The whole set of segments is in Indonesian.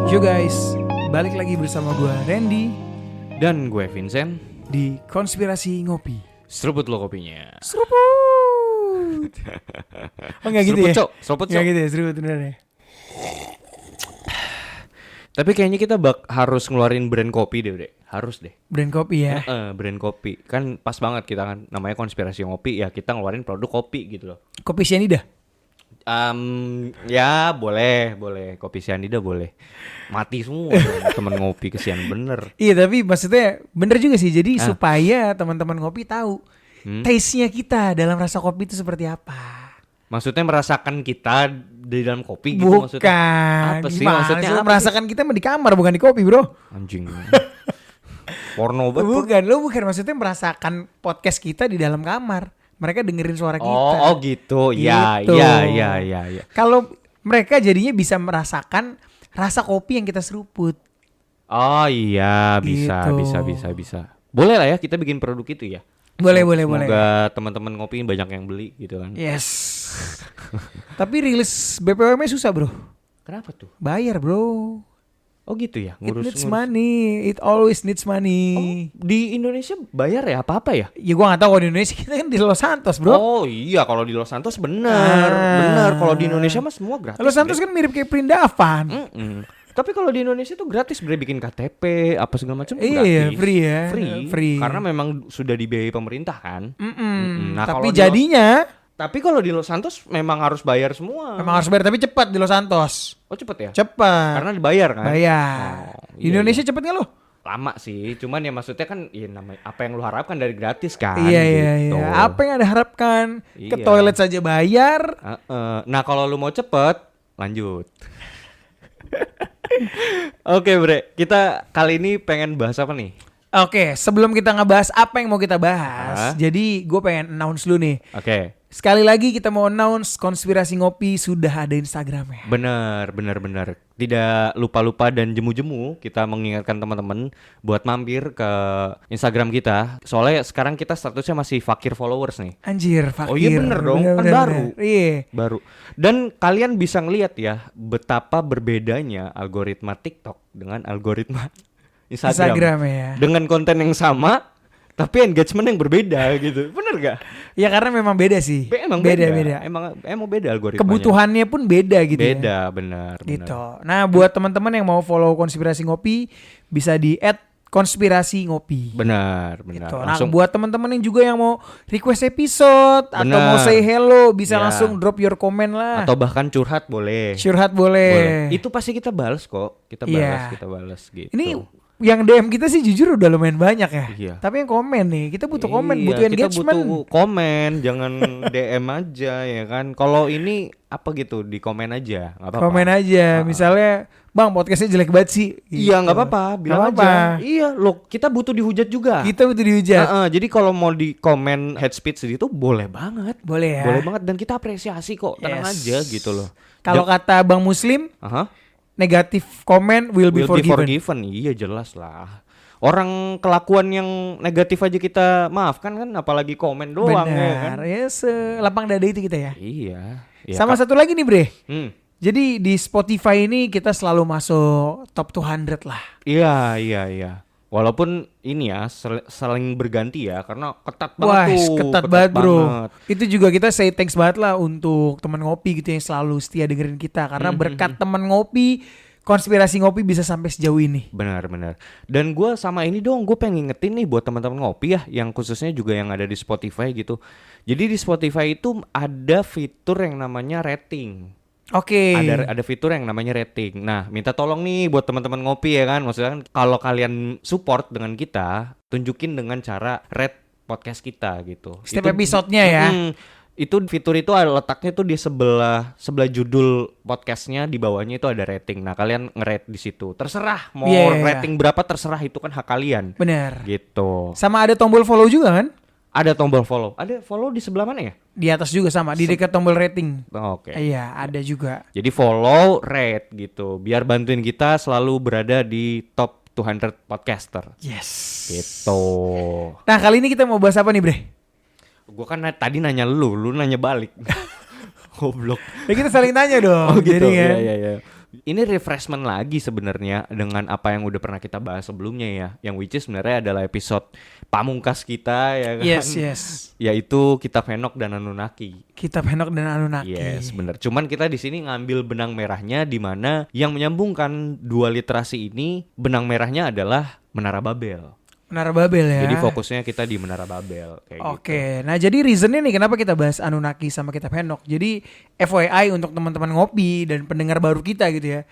Yo guys, balik lagi bersama gue Randy Dan gue Vincent di Konspirasi Ngopi. Seruput lo kopinya. Seruput. Oh gak gitu ya? Seruput Gak cok. gitu ya, seruput bener ya. Tapi kayaknya kita harus ngeluarin brand kopi deh. Harus deh. Brand kopi ya. Brand kopi. Kan pas banget kita kan namanya Konspirasi Ngopi. Ya kita ngeluarin produk kopi gitu loh. Kopi sianida. Ya boleh. Kopi sianida boleh. Mati semua dong, temen ngopi kesian bener. Iya tapi maksudnya bener juga sih. Jadi supaya teman-teman ngopi tahu taste-nya kita dalam rasa kopi itu seperti apa. Maksudnya merasakan kita di dalam kopi gitu Bukan. maksudnya. Apa sih Gimana maksudnya? sih? Apa Merasakan kita di kamar bukan di kopi bro. Anjing. Porno banget. Bukan, lo bukan maksudnya merasakan podcast kita di dalam kamar. Mereka dengerin suara kita. Oh gitu. Iya. Kalau mereka jadinya bisa merasakan rasa kopi yang kita seruput. Oh iya, bisa. Boleh lah ya kita bikin produk itu ya. Boleh. Semoga teman-teman ngopi banyak yang beli gitu kan. Yes. Tapi rilis BPOM-nya susah bro. Kenapa tuh? Bayar bro. Oh gitu ya, It needs money. It always needs money. Di Indonesia bayar ya apa-apa ya? Ya gua gak tahu kalau di Indonesia, kita kan di Los Santos bro. Oh iya, kalau di Los Santos bener. Kalau di Indonesia mah semua gratis. Los Santos kan mirip kayak Perindavan. Tapi kalau di Indonesia tuh gratis, bre, bikin KTP apa segala macam Iya, gratis. free ya. Free. Karena memang sudah dibiayai pemerintah kan. Nah, Tapi kalau jadinya tapi kalau di Los Santos memang harus bayar semua. memang harus bayar, tapi cepat di Los Santos. Oh cepet ya? Cepat. Karena dibayar kan? Bayar. Oh, Di Indonesia cepet gak lo? Lama sih, cuman ya maksudnya kan ya namanya apa yang lu harapkan dari gratis kan. Iya. gitu. Apa yang Anda harapkan? Ke Iya. toilet saja bayar. Nah kalau lu mau cepet, lanjut. Oke bre, kita kali ini pengen bahas apa nih? Oke, sebelum kita ngebahas apa yang mau kita bahas, jadi gue pengen announce dulu nih. Oke. Sekali lagi kita mau announce Konspirasi Ngopi sudah ada Instagramnya. Bener. Tidak lupa-lupa dan jemu-jemu kita mengingatkan teman-teman buat mampir ke Instagram kita. Soalnya sekarang kita statusnya masih fakir followers nih. Anjir, fakir. Oh iya bener dong, kan baru. Iya. Baru. Dan kalian bisa ngelihat ya betapa berbedanya algoritma TikTok dengan algoritma Instagram ya. dengan konten yang sama tapi engagement yang berbeda gitu. Bener gak? Ya karena memang beda sih. Emang beda. Emang beda algoritmanya. Kebutuhannya pun beda gitu. Beda, ya. benar. Gitu. Nah, buat teman-teman yang mau follow Konspirasi Ngopi bisa di @konspirasi ngopi. Benar. Gitu. Nah, buat teman-teman yang juga yang mau request episode atau mau say hello bisa langsung drop your comment lah. Atau bahkan curhat boleh. Curhat boleh. Itu pasti kita balas kok. Kita balas gitu. Ini yang DM kita sih jujur udah lumayan banyak ya. Iya. Tapi yang komen nih, kita butuh komen, butuh kita engagement. butuh komen, jangan DM aja ya kan. Kalau ini apa gitu, di komen aja, nggak apa-apa. Komen aja, misalnya, Bang podcastnya jelek banget sih. Gitu. Iya nggak apa-apa, bilang aja. Iya, loh kita butuh dihujat juga. Kita butuh dihujat. Jadi kalau mau di komen head speech itu boleh banget. Boleh ya. Boleh banget dan kita apresiasi kok, tenang aja gitu loh. Kalau kata Bang Muslim, negatif komen will be forgiven. Iya jelas lah. Orang kelakuan yang negatif aja kita maafkan kan, apalagi komen doang. Benar, ya selapang dada itu kita ya. Iya. Sama satu lagi nih Bre. Jadi di Spotify ini kita selalu masuk top 200 lah. Iya. Walaupun ini ya saling berganti ya, karena ketat banget tuh. Ketat banget bro. Itu juga kita say thanks banget lah untuk teman ngopi gitu yang selalu setia dengerin kita. Karena berkat teman ngopi, Konspirasi Ngopi bisa sampai sejauh ini. Benar. Dan gue sama ini dong, gue pengen ngingetin nih buat teman-teman ngopi ya, yang khususnya juga yang ada di Spotify gitu. Jadi di Spotify itu ada fitur yang namanya rating. Oke. Ada fitur yang namanya rating. Nah, minta tolong nih buat teman-teman ngopi ya kan. Maksudnya kan kalau kalian support dengan kita, tunjukin dengan cara rate podcast kita gitu. Setiap episodenya ya. Itu fitur itu letaknya tuh di sebelah judul podcastnya, di bawahnya itu ada rating. Nah, kalian nge-rate di situ. Terserah mau rating berapa, terserah, itu kan hak kalian. Benar. Gitu. Sama ada tombol follow juga kan? Ada tombol follow. Ada follow di sebelah mana ya? Di atas juga sama, di dekat tombol rating. Oke. Iya, ada juga. Jadi follow, rate gitu. Biar bantuin kita selalu berada di top 200 podcaster. Yes. Gitu. Nah, kali ini kita mau bahas apa nih, Bre? Gue kan tadi nanya lu nanya balik. Goblok. Ya kita saling nanya dong. Oh gitu. Jadi kan. Iya. Ini refreshment lagi sebenarnya dengan apa yang udah pernah kita bahas sebelumnya ya. Yang which is sebenarnya adalah episode pamungkas kita ya kan. Yes. Yaitu Kitab Henokh dan Anunnaki. Kitab Henokh dan Anunnaki. Yes, benar. Cuman kita di sini ngambil benang merahnya di mana yang menyambungkan dua literasi ini, benang merahnya adalah Menara Babel. Menara Babel ya. Jadi fokusnya kita di Menara Babel kayak gitu. Oke, nah jadi reasonnya nih kenapa kita bahas Anunnaki sama Kitab Henokh. Jadi FYI untuk teman-teman ngopi dan pendengar baru kita gitu ya.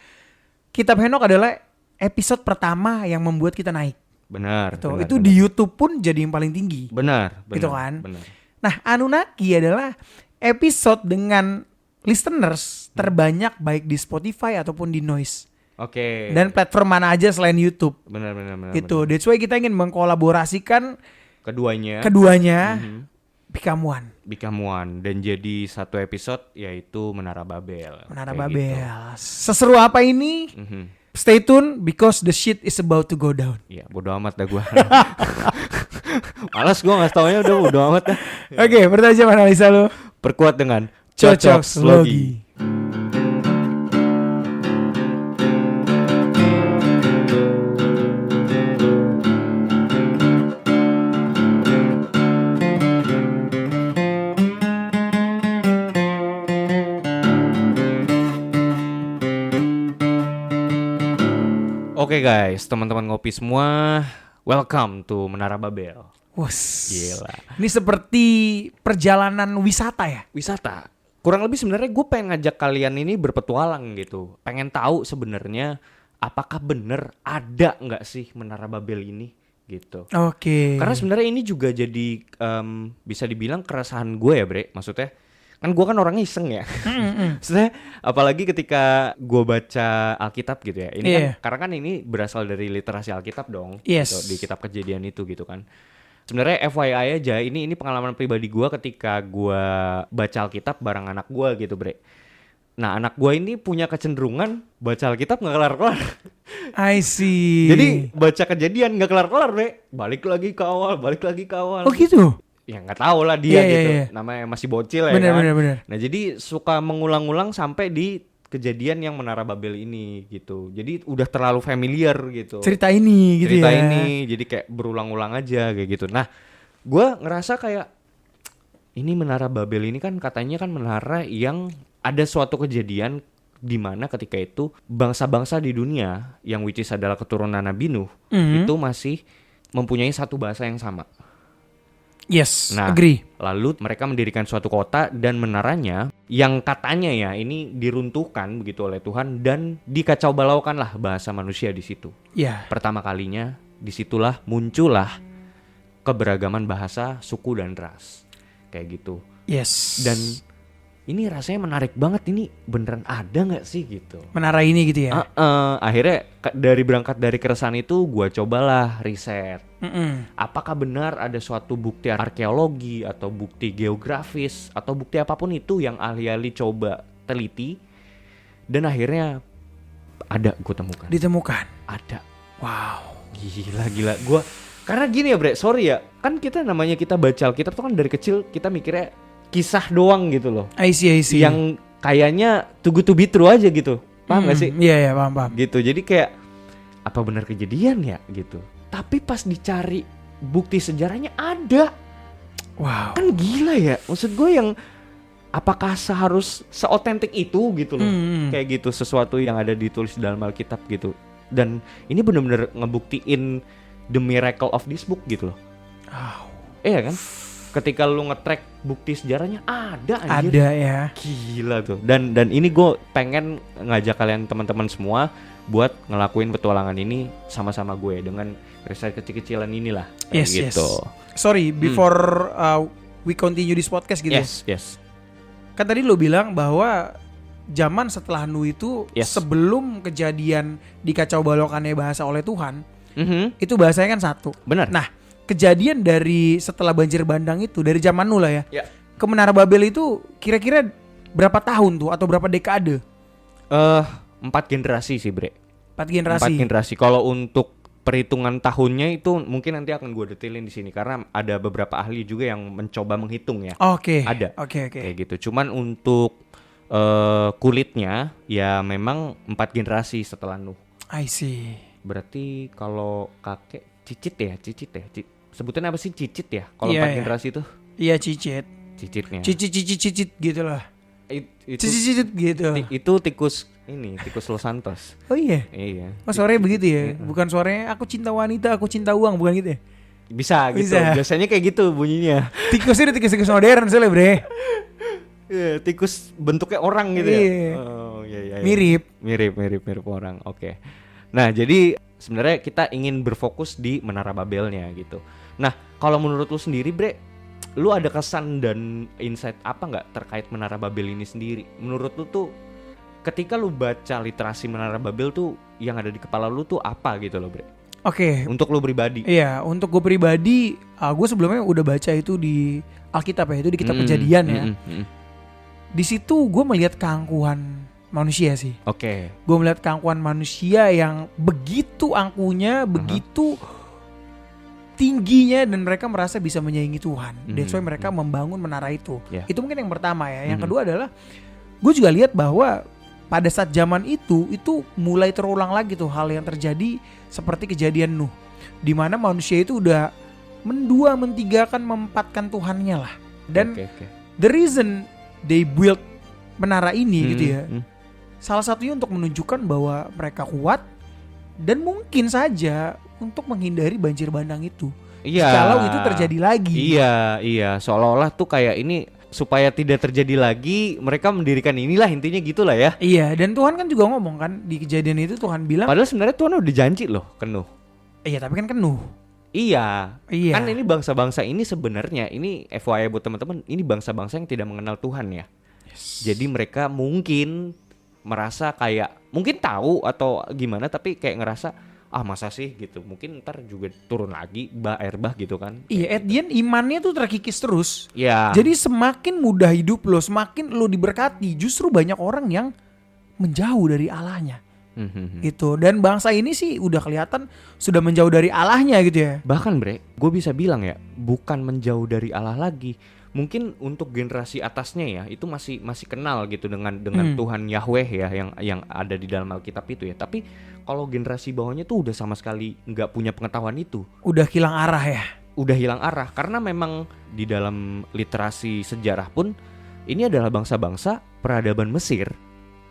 Kitab Henokh adalah episode pertama yang membuat kita naik. Benar. Gitu. Benar, Itu benar. di YouTube pun jadi yang paling tinggi. Benar. Gitu kan. Benar. Nah Anunnaki adalah episode dengan listeners terbanyak baik di Spotify ataupun di Noise. Oke. Dan platform mana aja selain YouTube. benar. Gitu. That's why kita ingin mengkolaborasikan Keduanya. Become One. Become One dan jadi satu episode yaitu Menara Babel. Menara Kayak Babel. gitu. Seseru apa ini? Stay tune because the shit is about to go down. Ya bodo amat dah gue. Malas gue ngasih taunya udah bodo amat dah. Oke, bertajam analisa lo. Perkuat dengan Cocok Slogi. Oke guys, teman-teman ngopi semua, welcome to Menara Babel. Wus. Gila. Ini seperti perjalanan wisata ya? Wisata. Kurang lebih sebenarnya gue pengen ngajak kalian ini berpetualang gitu. Pengen tahu sebenarnya apakah bener ada nggak sih Menara Babel ini gitu. Oke. Karena sebenarnya ini juga jadi bisa dibilang keresahan gue ya Bre. Maksudnya kan gue kan orangnya iseng ya. Maksudnya apalagi ketika gue baca Alkitab gitu ya. Ini kan karena kan ini berasal dari literasi Alkitab dong. Yes. Gitu, di kitab Kejadian itu gitu kan. Sebenarnya FYI aja ini pengalaman pribadi gue ketika gue baca Alkitab bareng anak gue gitu Bre. Nah anak gue ini punya kecenderungan baca Alkitab gak kelar-kelar. I see. Jadi baca Kejadian gak kelar-kelar Bre. Balik lagi ke awal. Oh gitu? Ya nggak tahu lah dia gitu. Iya. Namanya masih bocil ya Bener. Nah jadi suka mengulang-ulang sampai di kejadian yang Menara Babel ini gitu. Jadi udah terlalu familiar gitu. Cerita ini gitu Cerita ya. ini jadi kayak berulang-ulang aja kayak gitu. Nah gue ngerasa kayak ini Menara Babel ini kan katanya kan menara yang ada suatu kejadian di mana ketika itu bangsa-bangsa di dunia yang which is adalah keturunan Nabi Nuh itu masih mempunyai satu bahasa yang sama. Yes, Nah, agree. lalu mereka mendirikan suatu kota dan menaranya yang katanya ya ini diruntuhkan begitu oleh Tuhan dan dikacau balaukanlah bahasa manusia di situ. Ya. Pertama kalinya disitulah muncullah keberagaman bahasa, suku dan ras. Kayak gitu. Yes. Dan ini rasanya menarik banget, ini beneran ada nggak sih gitu. Menara ini gitu ya. Akhirnya berangkat dari keresahan itu gue cobalah riset. Apakah benar ada suatu bukti arkeologi atau bukti geografis atau bukti apapun itu yang ahli-ahli coba teliti dan akhirnya ada gue temukan. Ditemukan. Ada. Wow. Gila. Gue karena gini ya Bre, sorry ya, kan kita namanya kita baca Alkitab tuh kan dari kecil kita mikirnya kisah doang gitu loh. I see. Yang kayaknya too good to be true aja gitu. Paham gak sih? Iya, paham. Gitu. Jadi kayak apa benar kejadian ya gitu. Tapi pas dicari bukti sejarahnya ada. Wow. Kan gila ya. Maksud gue yang apakah seharus seotentik itu gitu loh. Kayak gitu sesuatu yang ada ditulis dalam Alkitab gitu. Dan ini benar-benar ngebuktiin the miracle of this book gitu loh. Wow. Iya kan? Ketika lu nge-track bukti sejarahnya ada anjir. Ada ya. Gila tuh. Dan ini gue pengen ngajak kalian teman-teman semua buat ngelakuin petualangan ini sama-sama gue dengan riset kecil-kecilan inilah. Yes. Sorry, before we continue this podcast gitu. Yes. Kan tadi lo bilang bahwa zaman setelah Nuh itu sebelum kejadian dikacau balaukannya bahasa oleh Tuhan, itu bahasanya kan satu. Benar. Nah, kejadian dari setelah banjir bandang itu dari zaman Nuh lah ya. Ya. Ke Menara Babel itu kira-kira berapa tahun tuh atau berapa dekade? 4 generasi sih Bre. 4 generasi. 4 generasi. Kalau untuk perhitungan tahunnya itu mungkin nanti akan gue detailin di sini karena ada beberapa ahli juga yang mencoba menghitung ya. Oke. Ada. Oke. Kayak gitu. Cuman untuk kulitnya ya memang 4 generasi setelah Nuh. I see. Berarti kalau kakek cicit ya. Sebutannya apa sih cicit ya? Kalau Iya, 4 iya. generasi itu Iya cicit. cicitnya. Cicit gitu lah. Itu Cicit gitu. itu tikus Los Santos. Oh iya. Iya. Oh suaranya begitu ya? Bukan suaranya aku cinta wanita, aku cinta uang, bukan gitu ya? Bisa gitu. Bisa. Biasanya kayak gitu bunyinya. Tikusnya udah tikus modern soalnya bre. Iya, tikus bentuknya orang gitu ya. Iya. Oh, iya. Mirip. Mirip orang. Oke. Nah, jadi sebenarnya kita ingin berfokus di Menara Babelnya gitu. Nah, kalau menurut lu sendiri, Bre, lu ada kesan dan insight apa nggak terkait Menara Babel ini sendiri? Menurut lu tuh ketika lu baca literasi Menara Babel tuh yang ada di kepala lu tuh apa gitu loh, Bre? Oke. Untuk lu pribadi. Iya, untuk gue pribadi, gue sebelumnya udah baca itu di Alkitab ya, itu di kitab Kejadian ya. Di situ gue melihat keangkuhan manusia sih. Oke. Gue melihat keangkuhan manusia yang begitu angkuhnya, begitu tingginya, dan mereka merasa bisa menyaingi Tuhan. That's why mereka membangun menara itu. Yeah. Itu mungkin yang pertama ya. Yang kedua adalah gue juga lihat bahwa pada saat zaman itu mulai terulang lagi tuh hal yang terjadi seperti kejadian Nuh, di mana manusia itu udah mendua, mentigakan, mempatkan Tuhannya lah. Dan the reason they build menara ini gitu ya, salah satunya untuk menunjukkan bahwa mereka kuat dan mungkin saja untuk menghindari banjir bandang itu. Iya. Kalau itu terjadi lagi. Iya. Seolah-olah tuh kayak ini supaya tidak terjadi lagi, mereka mendirikan inilah, intinya gitulah ya. Iya, dan Tuhan kan juga ngomong kan di kejadian itu, Tuhan bilang. Padahal sebenarnya Tuhan udah janji loh ke Nuh. Iya, tapi kan Nuh. Iya. Iya. Kan ini bangsa-bangsa ini sebenarnya, ini FYI buat teman-teman, ini bangsa-bangsa yang tidak mengenal Tuhan ya. Yes. Jadi mereka mungkin merasa kayak, mungkin tahu atau gimana, tapi kayak ngerasa masa sih gitu, mungkin ntar juga turun lagi air bah gitu kan. Iya, at the end imannya tuh terkikis terus. Iya. Jadi semakin mudah hidup lo, semakin lo diberkati, justru banyak orang yang menjauh dari Allahnya. Gitu. Dan bangsa ini sih udah kelihatan sudah menjauh dari Allahnya gitu ya. Bahkan Bre, gue bisa bilang ya, bukan menjauh dari Allah lagi. Mungkin untuk generasi atasnya ya, itu masih kenal gitu dengan Tuhan Yahweh ya, yang ada di dalam Alkitab itu ya. Tapi kalau generasi bawahnya tuh udah sama sekali nggak punya pengetahuan itu. Udah hilang arah ya. Udah hilang arah, karena memang di dalam literasi sejarah pun ini adalah bangsa-bangsa peradaban Mesir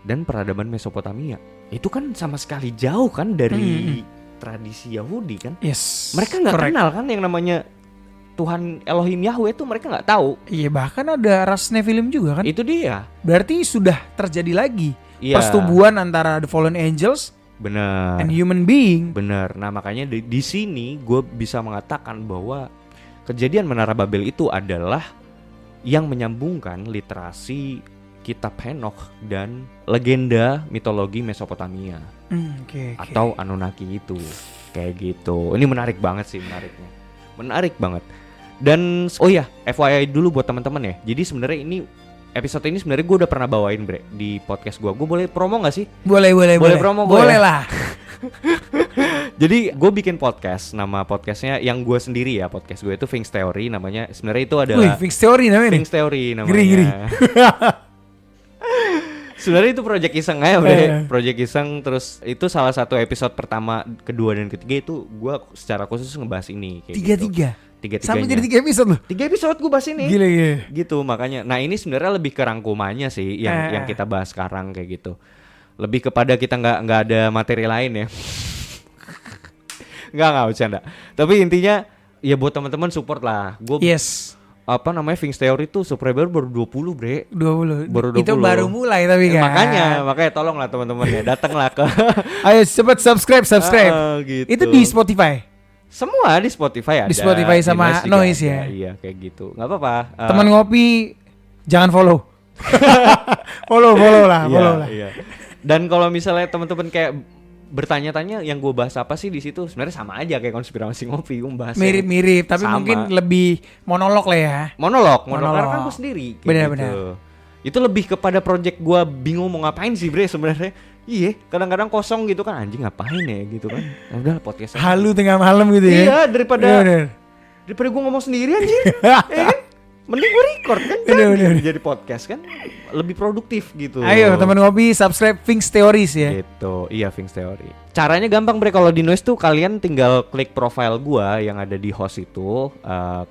dan peradaban Mesopotamia. Itu kan sama sekali jauh kan dari tradisi Yahudi kan. Yes. Mereka nggak kenal kan yang namanya Tuhan Elohim Yahweh tuh, mereka nggak tahu. Iya, bahkan ada ras Nephilim juga kan. Itu dia. Berarti sudah terjadi lagi Iya. persetubuhan antara the fallen angels Bener. and human being. Bener. Nah makanya di sini gue bisa mengatakan bahwa kejadian Menara Babel itu adalah yang menyambungkan literasi kitab Henokh dan legenda mitologi Mesopotamia atau Anunnaki itu. Kayak gitu. Ini menarik banget sih, menarik banget. Dan oh ya, FYI dulu buat teman-teman ya. Jadi sebenarnya ini episode ini sebenarnya gue udah pernah bawain Bre di podcast gue. Gue boleh promo nggak sih? Boleh Promo boleh ya? lah. Jadi gue bikin podcast, nama podcastnya yang gue sendiri ya, podcast gue itu Things Theory namanya. Sebenarnya itu adalah Things Theory namanya. Things Theory namanya. Geri. Sebenarnya itu project iseng aja Bre. Project iseng, terus itu salah satu episode pertama, kedua dan ketiga itu gue secara khusus ngebahas ini kayak Tiga-tiga. Tiga-tiganya. Sampai jadi 3 episode loh. 3 episode gue bahas ini. Gila. Gitu makanya. Nah ini sebenarnya lebih ke rangkumannya sih yang kita bahas sekarang kayak gitu. Lebih kepada kita nggak ada materi lain ya. Nggak bercanda. Tapi intinya ya buat teman-teman support lah. Gue apa namanya Things Theory tuh subscriber baru 20 Bre. 20. Baru 20. Itu baru mulai tapi kan. Makanya tolong lah teman-teman ya, datanglah ke. Ayo cepet subscribe. Gitu. Itu di Spotify. Semua di Spotify ada. Di Spotify sama Noise ya. Iya kayak gitu. Nggak apa-apa. Teman ngopi jangan follow. follow lah. Iya. Dan kalau misalnya teman-teman kayak bertanya-tanya yang gue bahas apa sih di situ, sebenarnya sama aja kayak konspirasi ngopi, gue bahas mirip-mirip tapi sama. Mungkin lebih monolog lah ya. Monolog karena kan gue sendiri. Benar-benar. Gitu. Itu lebih kepada project gue bingung mau ngapain sih Bre sebenarnya. Iya, kadang-kadang kosong gitu kan, anjing ngapain ya gitu kan. Ya udah podcast aja. Halu tengah malam gitu ya. Iya, daripada gue ngomong sendiri anjing. Ya kan? Mending gue record kan, jadi podcast kan lebih produktif gitu. Ayo teman ngopi subscribe Finks Theories ya. Gitu, iya Finks Theory. Caranya gampang bre, kalau di Noise tuh kalian tinggal klik profile gua yang ada di host itu,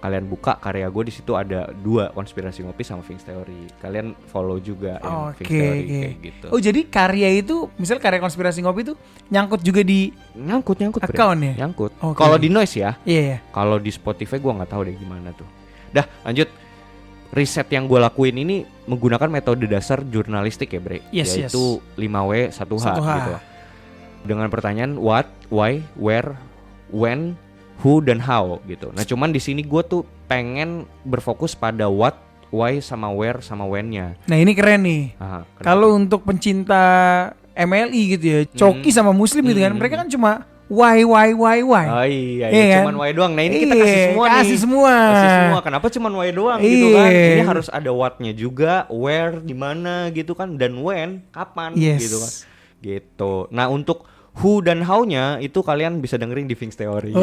kalian buka karya gua, di situ ada 2, Konspirasi Ngopi sama Finks Theory. Kalian follow juga yang Finks Theory kayak gitu. Oh jadi karya itu, misal karya Konspirasi Ngopi itu nyangkut juga di nyangkut account bre. ya? Nyangkut. Okay. Kalau di Noise ya. Iya. Kalau di Spotify gua nggak tahu deh gimana tuh. Dah, lanjut. Riset yang gue lakuin ini menggunakan metode dasar jurnalistik ya bre, yaitu 5W 1H gitu. Dengan pertanyaan what, why, where, when, who, dan how gitu. Nah cuman di sini gue tuh pengen berfokus pada what, why, sama where, sama when-nya. Nah ini keren nih. Kalau untuk pencinta MLI gitu ya, Coki sama Muslim gitu kan, mereka kan cuma why. Oh iya, cuman why doang. Nah ini kita kasih semua. Kenapa cuman why doang gitu kan? Ini harus ada what-nya juga, where, di mana gitu kan, dan when, kapan gitu kan. Gitu. Nah untuk who dan how-nya itu kalian bisa dengerin di Finks Theory.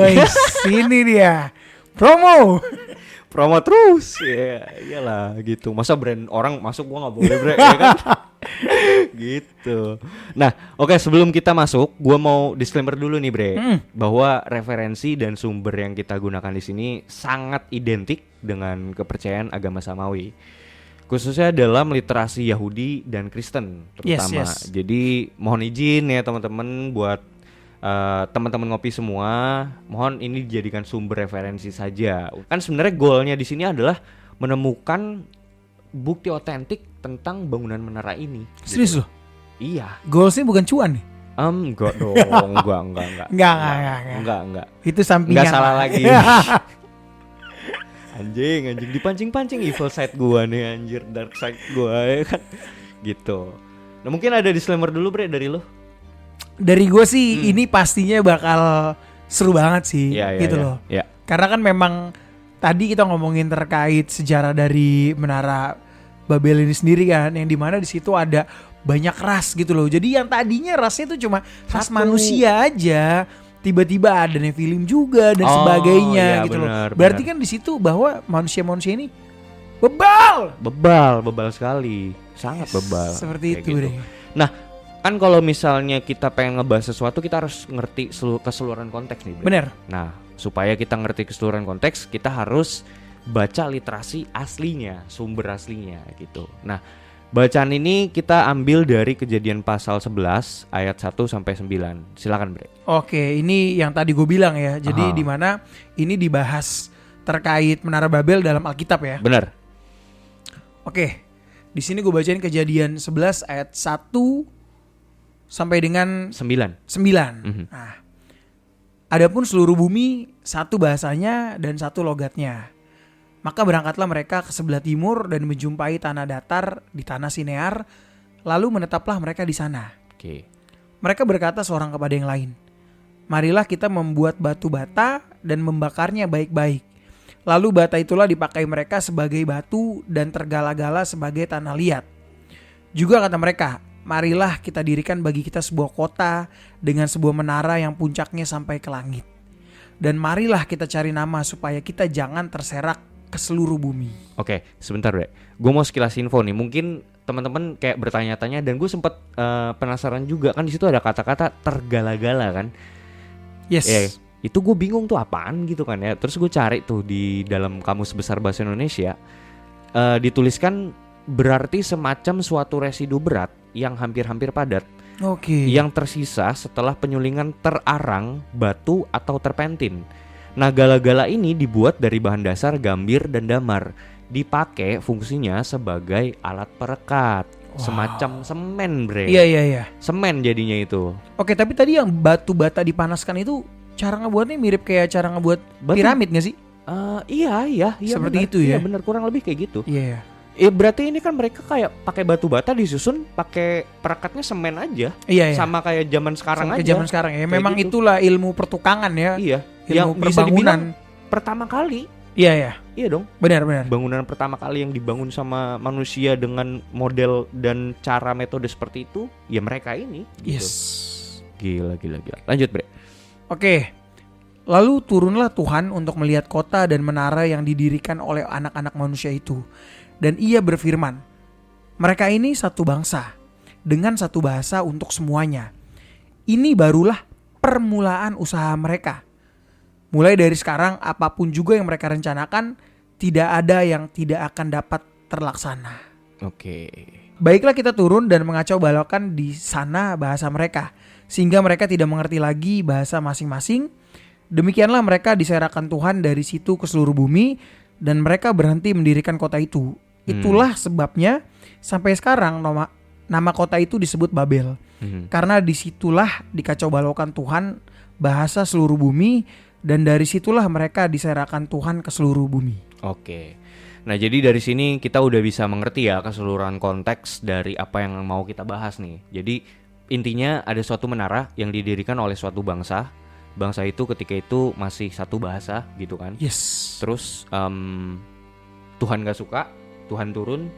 Sini dia. Promo Terus. Ya, iyalah gitu. Masa brand orang masuk gua enggak boleh, bre, ya kan? Gitu. Nah, oke, sebelum kita masuk, gua mau disclaimer dulu nih, bre, bahwa referensi dan sumber yang kita gunakan di sini sangat identik dengan kepercayaan agama Samawi, khususnya dalam literasi Yahudi dan Kristen terutama. Yes. Jadi mohon izin ya teman-teman buat teman-teman ngopi semua, mohon ini dijadikan sumber referensi saja. Kan sebenarnya goalnya di sini adalah menemukan bukti otentik tentang bangunan menara ini. Serius loh? Iya. Goalsnya bukan cuan nih? Enggak dong, enggak. Itu sampingan. Enggak salah lagi. Anjing dipancing-pancing evil side gua nih, anjir, dark side gua ya kan. Gitu. Nah mungkin ada disclaimer dulu bre dari lo. Dari gue sih ini pastinya bakal seru banget sih gitu loh. Karena kan memang tadi kita ngomongin terkait sejarah dari Menara Babel ini sendiri kan, yang dimana di situ ada banyak ras gitu loh. Jadi yang tadinya rasnya itu cuma ras manusia aja, tiba-tiba ada Nephilim juga dan sebagainya gitu loh. Berarti kan di situ bahwa manusia-manusia ini bebal sekali, sangat bebal. Seperti itu gitu. Nah, kan kalau misalnya kita pengen ngebahas sesuatu, kita harus ngerti keseluruhan konteks nih, bener. Nah, supaya kita ngerti keseluruhan konteks, kita harus baca literasi aslinya, sumber aslinya gitu. Nah, bacaan ini kita ambil dari Kejadian pasal 11 ayat 1 sampai 9. Silakan, Bre. Oke, ini yang tadi gue bilang ya. Jadi di mana ini dibahas terkait Menara Babel dalam Alkitab ya. Benar. Oke. Di sini gue bacain Kejadian 11 ayat 1 sampai dengan 9. Nah, adapun seluruh bumi satu bahasanya dan satu logatnya. Maka berangkatlah mereka ke sebelah timur dan menjumpai tanah datar di tanah Sinear, lalu menetaplah mereka di sana. Mereka berkata seorang kepada yang lain, marilah kita membuat batu bata dan membakarnya baik-baik. Lalu bata itulah dipakai mereka sebagai batu dan tergala-gala sebagai tanah liat. Juga kata mereka, marilah kita dirikan bagi kita sebuah kota dengan sebuah menara yang puncaknya sampai ke langit. Dan marilah kita cari nama supaya kita jangan terserak ke seluruh bumi. Oke, sebentar Bre. Gue mau sekilas info nih. Mungkin teman-teman kayak bertanya-tanya dan gue sempet penasaran juga. Kan di situ ada kata-kata tergala-gala kan. Yes. Itu gue bingung tuh apaan gitu kan ya. Terus gue cari tuh di dalam Kamus Besar Bahasa Indonesia. Dituliskan berarti semacam suatu residu berat yang hampir-hampir padat, yang tersisa setelah penyulingan terarang, batu, atau terpentin. Nah, gala-gala ini dibuat dari bahan dasar gambir dan damar, dipakai fungsinya sebagai alat perekat, semacam semen, Bre. Iya. Semen jadinya itu. Oke, tapi tadi yang batu bata dipanaskan itu cara ngebuatnya mirip kayak cara ngebuat piramid nggak sih? Iya. Seperti bener. itu ya. Iya, bener, kurang lebih kayak gitu. Iya. Berarti ini kan mereka kayak pakai batu bata disusun pakai perekatnya semen aja. Iya. Sama kayak zaman sekarang sama aja. Kayak zaman sekarang ya. Memang gitu. Itulah ilmu pertukangan ya. Iya. Ilmu yang bisa perbangunan pertama kali. Iya. Iya dong. Benar. Bangunan pertama kali yang dibangun sama manusia dengan model dan cara metode seperti itu, ya mereka ini. Gitu. Yes. Gila. Lanjut, Bre. Oke. Lalu turunlah Tuhan untuk melihat kota dan menara yang didirikan oleh anak-anak manusia itu. Dan ia berfirman, mereka ini satu bangsa, dengan satu bahasa untuk semuanya. Ini barulah permulaan usaha mereka. Mulai dari sekarang, apapun juga yang mereka rencanakan, tidak ada yang tidak akan dapat terlaksana. Oke. Baiklah kita turun dan mengacau balaukan di sana bahasa mereka, sehingga mereka tidak mengerti lagi bahasa masing-masing. Demikianlah mereka diserahkan Tuhan dari situ ke seluruh bumi, dan mereka berhenti mendirikan kota itu. Itulah sebabnya sampai sekarang nama kota itu disebut Babel. Karena disitulah dikacau balaukan Tuhan bahasa seluruh bumi, dan dari situlah mereka diserahkan Tuhan ke seluruh bumi. Oke. Nah, jadi dari sini kita udah bisa mengerti ya keseluruhan konteks dari apa yang mau kita bahas nih. Jadi intinya ada suatu menara yang didirikan oleh suatu bangsa. Bangsa itu ketika itu masih satu bahasa gitu kan. Yes. Terus Tuhan gak suka, Tuhan turun,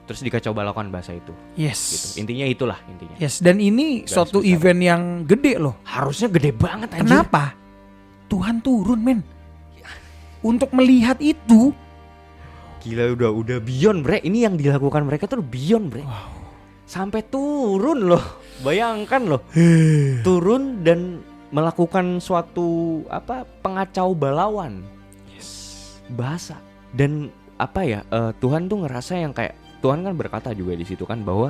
terus dikacau balaukan bahasa itu. Yes. Gitu. Intinya itulah intinya. Yes, dan ini Garis suatu besar. event yang gede loh. Harusnya gede banget anjir. Kenapa? Tuhan turun men. Untuk melihat itu. Gila udah beyond bre. Ini yang dilakukan mereka tuh beyond bre. Wow. Sampai turun loh. Bayangkan loh. Turun dan melakukan suatu pengacau balauan. Yes. Bahasa. Dan Tuhan tuh ngerasa yang kayak, Tuhan kan berkata juga di situ kan bahwa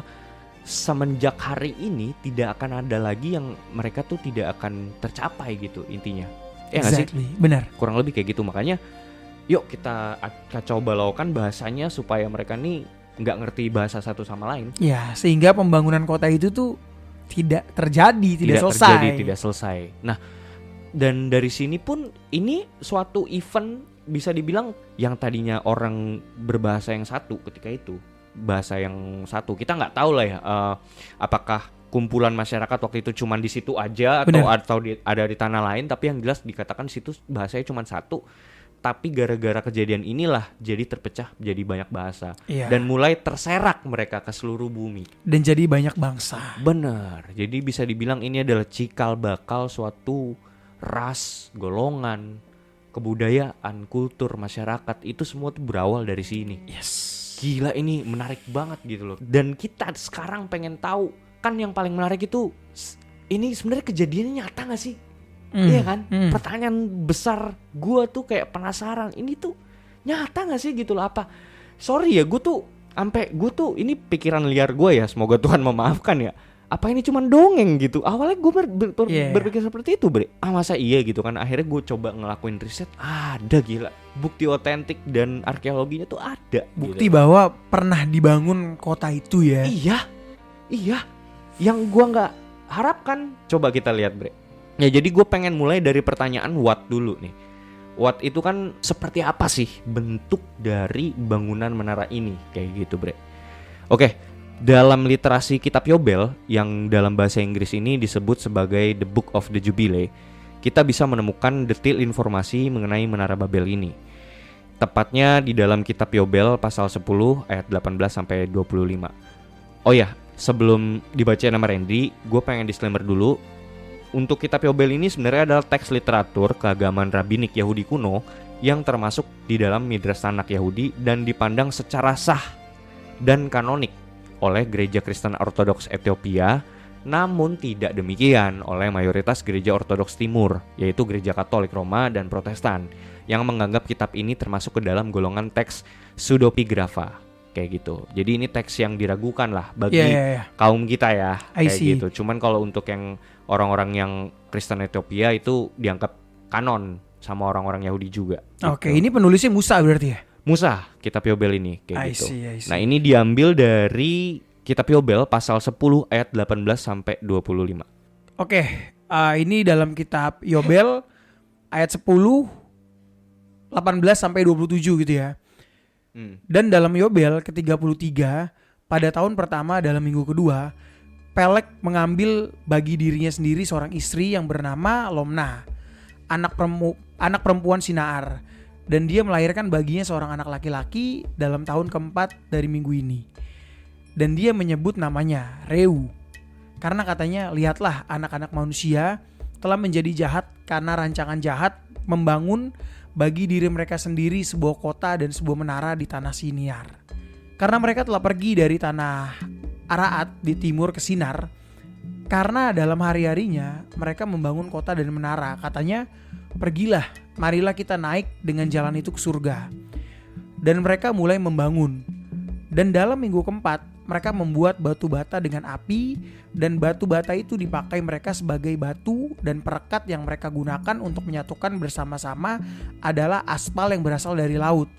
semenjak hari ini tidak akan ada lagi yang mereka tuh tidak akan tercapai gitu intinya. Ya nggak sih? Exactly. Benar. Kurang lebih kayak gitu. Makanya yuk kita kacau balaukan bahasanya supaya mereka nih nggak ngerti bahasa satu sama lain. Ya, sehingga pembangunan kota itu tuh tidak terjadi, tidak selesai. Nah, dan dari sini pun ini suatu event bisa dibilang yang tadinya orang berbahasa yang satu ketika itu, bahasa yang satu. Kita nggak tahu lah ya apakah kumpulan masyarakat waktu itu cuman di situ aja atau ada di tanah lain, tapi yang jelas dikatakan situ bahasanya cuma satu. Tapi gara-gara kejadian inilah jadi terpecah jadi banyak bahasa. Iya. Dan mulai terserak mereka ke seluruh bumi. Dan jadi banyak bangsa. Benar. Jadi bisa dibilang ini adalah cikal bakal suatu ras, golongan, kebudayaan, kultur, masyarakat. Itu semua tuh berawal dari sini. Yes. Gila, ini menarik banget gitu loh. Dan kita sekarang pengen tahu, kan yang paling menarik itu ini sebenarnya kejadiannya nyata gak sih? Iya kan? Pertanyaan besar gue tuh kayak penasaran, ini tuh nyata gak sih gitu loh apa? Sorry ya, gue tuh ini pikiran liar gue ya, semoga Tuhan memaafkan ya. Apa ini cuma dongeng gitu? Awalnya gue berpikir seperti itu, Bre. Masa iya gitu kan? Akhirnya gue coba ngelakuin riset, ada gila. Bukti otentik dan arkeologinya tuh ada. Bukti gitu. bahwa pernah dibangun kota itu ya. Iya. Yang gue gak harapkan. Coba kita lihat, Bre. Ya jadi gue pengen mulai dari pertanyaan what dulu nih. What itu kan seperti apa sih bentuk dari bangunan menara ini kayak gitu bre. Oke, dalam literasi kitab Yobel yang dalam bahasa Inggris ini disebut sebagai The Book of the Jubilee, kita bisa menemukan detail informasi mengenai menara Babel ini. Tepatnya di dalam kitab Yobel pasal 10 ayat 18 sampai 25. Oh ya, sebelum dibaca nama Randy, gue pengen disclaimer dulu. Untuk kitab Yobel ini sebenarnya adalah teks literatur keagamaan rabbinik Yahudi kuno yang termasuk di dalam Midrash Tanakh Yahudi dan dipandang secara sah dan kanonik oleh Gereja Kristen Ortodoks Ethiopia, namun tidak demikian oleh mayoritas Gereja Ortodoks Timur, yaitu Gereja Katolik Roma dan Protestan, yang menganggap kitab ini termasuk ke dalam golongan teks pseudepigrafa. Kayak gitu. Jadi ini teks yang diragukan lah bagi kaum kita ya. Kayak gitu. Cuman kalau untuk yang orang-orang yang Kristen Ethiopia itu dianggap kanon sama orang-orang Yahudi juga. Oke, ini penulisnya Musa berarti ya? Musa, kitab Yobel ini kayak gitu. I see. Nah, ini diambil dari kitab Yobel pasal 10 ayat 18 sampai 25. Oke, ini dalam kitab Yobel ayat 10 18 sampai 27 gitu ya. Dan dalam Yobel ke-33 pada tahun pertama dalam minggu kedua, Pelek mengambil bagi dirinya sendiri seorang istri yang bernama Lomna, anak perempuan Sinaar, dan dia melahirkan baginya seorang anak laki-laki dalam tahun keempat dari minggu ini. Dan dia menyebut namanya Reu, karena katanya, lihatlah anak-anak manusia telah menjadi jahat karena rancangan jahat membangun bagi diri mereka sendiri sebuah kota dan sebuah menara di tanah Siniar. Karena mereka telah pergi dari tanah Araat di timur ke Sinar, karena dalam hari-harinya mereka membangun kota dan menara. Katanya, pergilah, marilah kita naik dengan jalan itu ke surga. Dan mereka mulai membangun. Dan dalam minggu keempat, mereka membuat batu bata dengan api, dan batu bata itu dipakai mereka sebagai batu, dan perekat yang mereka gunakan untuk menyatukan bersama-sama adalah aspal yang berasal dari laut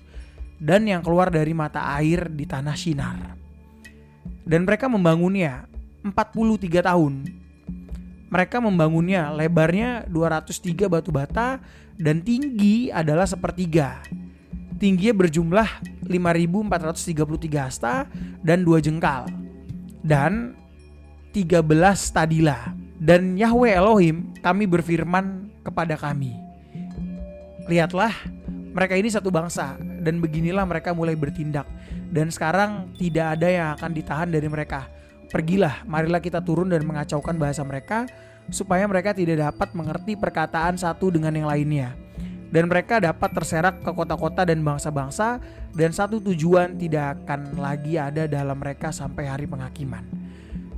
dan yang keluar dari mata air di tanah Shinar. Dan mereka membangunnya 43 tahun. Mereka membangunnya, lebarnya 203 batu bata dan tinggi adalah sepertiga. Tingginya berjumlah 5.433 hasta dan 2 jengkal. Dan 13 stadila. Dan Yahweh Elohim, kami berfirman kepada kami, lihatlah, mereka ini satu bangsa, dan beginilah mereka mulai bertindak. Dan sekarang tidak ada yang akan ditahan dari mereka. Pergilah, marilah kita turun dan mengacaukan bahasa mereka, supaya mereka tidak dapat mengerti perkataan satu dengan yang lainnya. Dan mereka dapat terserak ke kota-kota dan bangsa-bangsa, dan satu tujuan tidak akan lagi ada dalam mereka sampai hari penghakiman.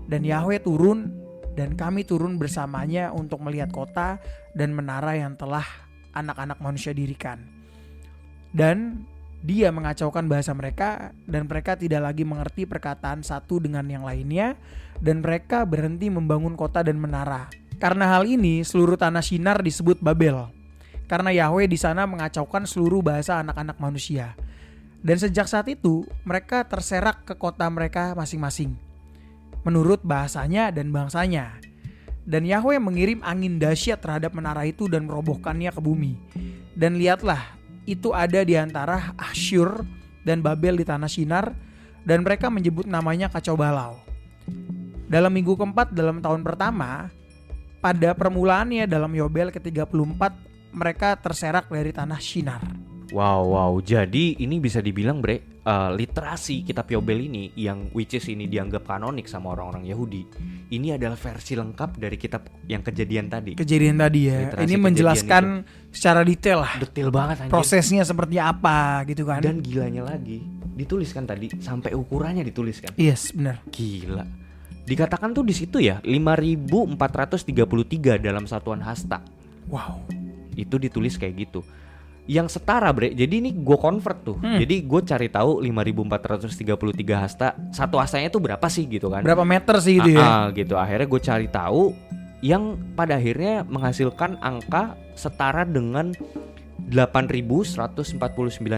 Dan Yahweh turun, dan kami turun bersamanya untuk melihat kota dan menara yang telah anak-anak manusia dirikan. Dan Dia mengacaukan bahasa mereka, dan mereka tidak lagi mengerti perkataan satu dengan yang lainnya, dan mereka berhenti membangun kota dan menara. Karena hal ini, seluruh tanah Shinar disebut Babel, karena Yahweh di sana mengacaukan seluruh bahasa anak-anak manusia. Dan sejak saat itu, mereka terserak ke kota mereka masing-masing, menurut bahasanya dan bangsanya. Dan Yahweh mengirim angin dahsyat terhadap menara itu dan merobohkannya ke bumi. Dan lihatlah, itu ada di antara Asyur dan Babel di tanah Shinar, dan mereka menyebut namanya kacau balau. Dalam minggu keempat dalam tahun pertama, pada permulaannya dalam Yobel ke-34, mereka terserak dari tanah Shinar. Wow, jadi ini bisa dibilang literasi kitab Yobel ini yang which is ini dianggap kanonik sama orang-orang Yahudi, ini adalah versi lengkap dari kitab yang kejadian tadi. Kejadian tadi ya, literasi ini menjelaskan secara detail lah. Detail banget anjir. Prosesnya seperti apa gitu kan. Dan gilanya lagi, dituliskan tadi sampai ukurannya dituliskan. Yes, benar. Gila. Dikatakan tuh di situ ya 5.433 dalam satuan hasta. Wow. Itu ditulis kayak gitu. Yang setara jadi ini gue convert tuh. Jadi gue cari tahu 5.433 hasta. Satu hastanya tuh berapa sih gitu kan. Berapa meter sih gitu ya. Gitu. Akhirnya gue cari tahu yang pada akhirnya menghasilkan angka setara dengan 8.149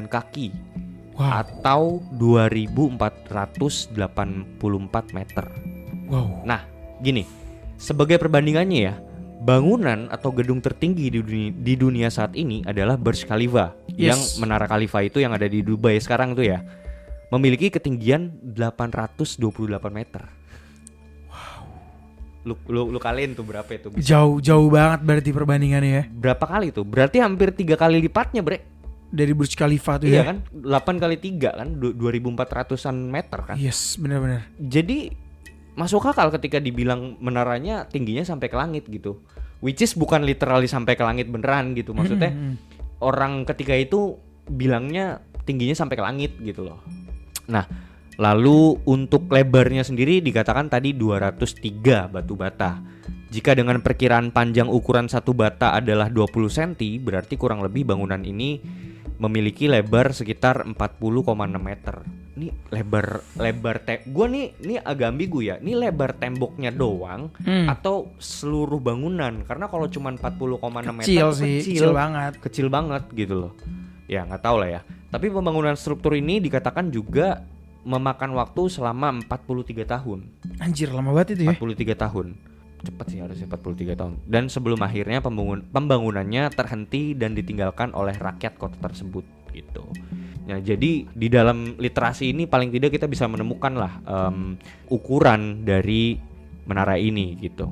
kaki. Wow. Atau 2.484 meter. Wow. Nah gini, sebagai perbandingannya ya, bangunan atau gedung tertinggi di dunia saat ini adalah Burj Khalifa. Yes. Yang Menara Khalifa itu yang ada di Dubai sekarang tuh ya, memiliki ketinggian 828 meter. Wow. Lu kaliin tuh berapa itu? Jauh banget berarti perbandingannya ya. Berapa kali tuh? Berarti hampir 3 kali lipatnya dari Burj Khalifa tuh iya ya. Kan 8 kali 3 kan 2.400an meter kan. Yes, benar-benar. Jadi masuk akal ketika dibilang menaranya tingginya sampai ke langit gitu. Which is bukan literally sampai ke langit beneran gitu. Maksudnya orang ketika itu bilangnya tingginya sampai ke langit gitu loh. Nah, lalu untuk lebarnya sendiri dikatakan tadi 203 batu bata. Jika dengan perkiraan panjang ukuran satu bata adalah 20 cm, berarti kurang lebih bangunan ini memiliki lebar sekitar 40,6 meter. Ini lebar gua nih agak ambigu ya. Ini lebar temboknya doang atau seluruh bangunan? Karena kalau cuma 40,6 meter kecil banget gitu loh. Ya nggak tahu lah ya. Tapi pembangunan struktur ini dikatakan juga memakan waktu selama 43 tahun. Anjir, lama banget itu ya. 43 tahun. Cepat sih harusnya 43 tahun. Dan sebelum akhirnya pembangunannya terhenti dan ditinggalkan oleh rakyat kota tersebut gitu. Nah, jadi di dalam literasi ini paling tidak kita bisa menemukan lah ukuran dari menara ini gitu.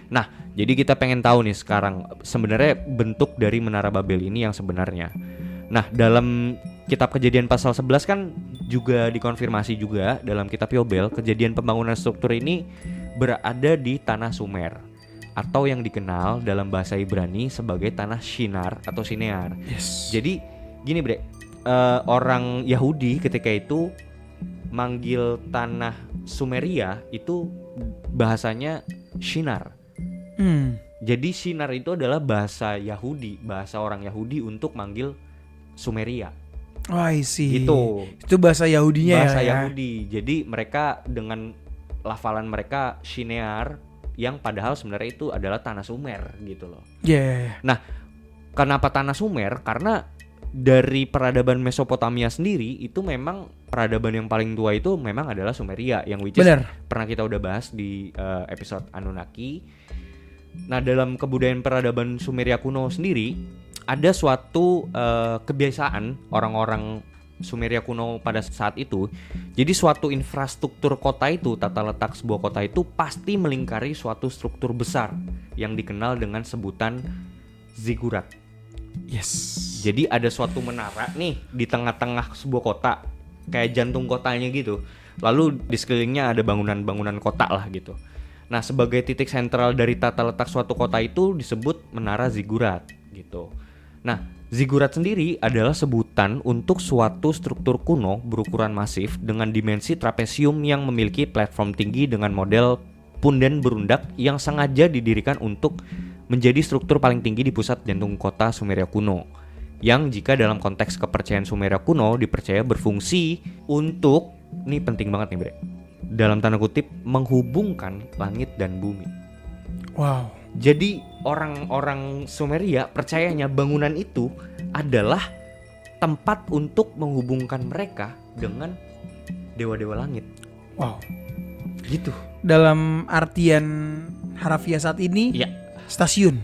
Nah, jadi kita pengen tahu nih sekarang sebenarnya bentuk dari Menara Babel ini yang sebenarnya. Nah, dalam kitab Kejadian pasal 11 kan juga dikonfirmasi juga dalam kitab Yobel, kejadian pembangunan struktur ini berada di tanah Sumer. atau yang dikenal dalam bahasa Ibrani sebagai tanah Shinar atau Shinear. Yes. Jadi gini bre, orang Yahudi ketika itu manggil tanah Sumeria itu bahasanya Shinar. Jadi Shinar itu adalah bahasa Yahudi, bahasa orang Yahudi untuk manggil Sumeria. Oh, I see. Gitu. Itu bahasa Yahudinya Bahasa ya. Yahudi. Jadi mereka dengan lafalan mereka Shinear yang padahal sebenarnya itu adalah tanah Sumer gitu loh. Yeah. Nah, kenapa tanah Sumer? Karena dari peradaban Mesopotamia sendiri itu memang peradaban yang paling tua itu memang adalah Sumeria yang which is pernah kita udah bahas di episode Anunnaki. Nah, dalam kebudayaan peradaban Sumeria kuno sendiri ada suatu kebiasaan orang-orang Sumeria kuno pada saat itu. Jadi suatu infrastruktur kota itu, tata letak sebuah kota itu pasti melingkari suatu struktur besar yang dikenal dengan sebutan zigurat. Yes. Jadi ada suatu menara nih di tengah-tengah sebuah kota, kayak jantung kotanya gitu. Lalu di sekelilingnya ada bangunan-bangunan kota lah gitu. Nah, sebagai titik sentral dari tata letak suatu kota itu disebut menara zigurat gitu. Nah, zigurat sendiri adalah sebutan untuk suatu struktur kuno berukuran masif dengan dimensi trapesium yang memiliki platform tinggi dengan model punden berundak yang sengaja didirikan untuk menjadi struktur paling tinggi di pusat jantung kota Sumeria kuno. Yang jika dalam konteks kepercayaan Sumeria kuno dipercaya berfungsi untuk, ini penting banget nih bre, dalam tanda kutip menghubungkan langit dan bumi. Wow. Jadi orang-orang Sumeria percayanya bangunan itu adalah tempat untuk menghubungkan mereka dengan dewa-dewa langit. Wow. Gitu. Dalam artian harafiah saat ini, Iya. stasiun.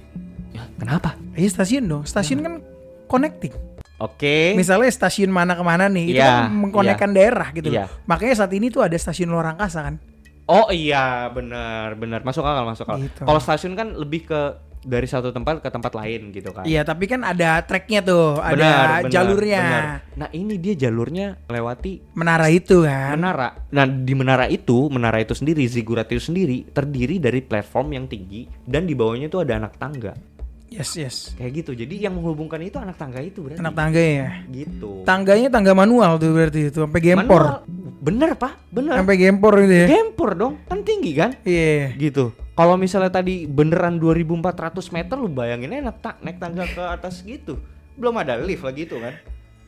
Ya, kenapa? Stasiun dong. Stasiun kan connecting. Oke. Misalnya stasiun mana kemana nih, itu Iya, kan mengkonekkan daerah gitu Iya. loh. Makanya saat ini tuh ada stasiun luar angkasa kan. Oh iya, benar. Masuk akal. Gitu. Kalau stasiun kan lebih ke dari satu tempat ke tempat lain gitu kan. Iya, tapi kan ada tracknya tuh, Benar, ada jalurnya. benar. Nah, ini dia jalurnya lewati Menara itu kan. menara. Nah, di menara itu sendiri, zigurat itu sendiri terdiri dari platform yang tinggi dan di bawahnya itu ada anak tangga. Yes. Kayak gitu. Jadi yang menghubungkan itu anak tangga itu berarti. Anak tangga ya. Gitu. Tangganya tangga manual tuh berarti itu sampai gempor. Manual. Bener, Pak. Bener. Sampai gempor gitu ya. Gempor dong. Kan tinggi kan? Iya. Gitu. Kalau misalnya tadi beneran 2400 meter, lu bayangin aja naik tangga ke atas gitu. Belum ada lift lagi itu kan.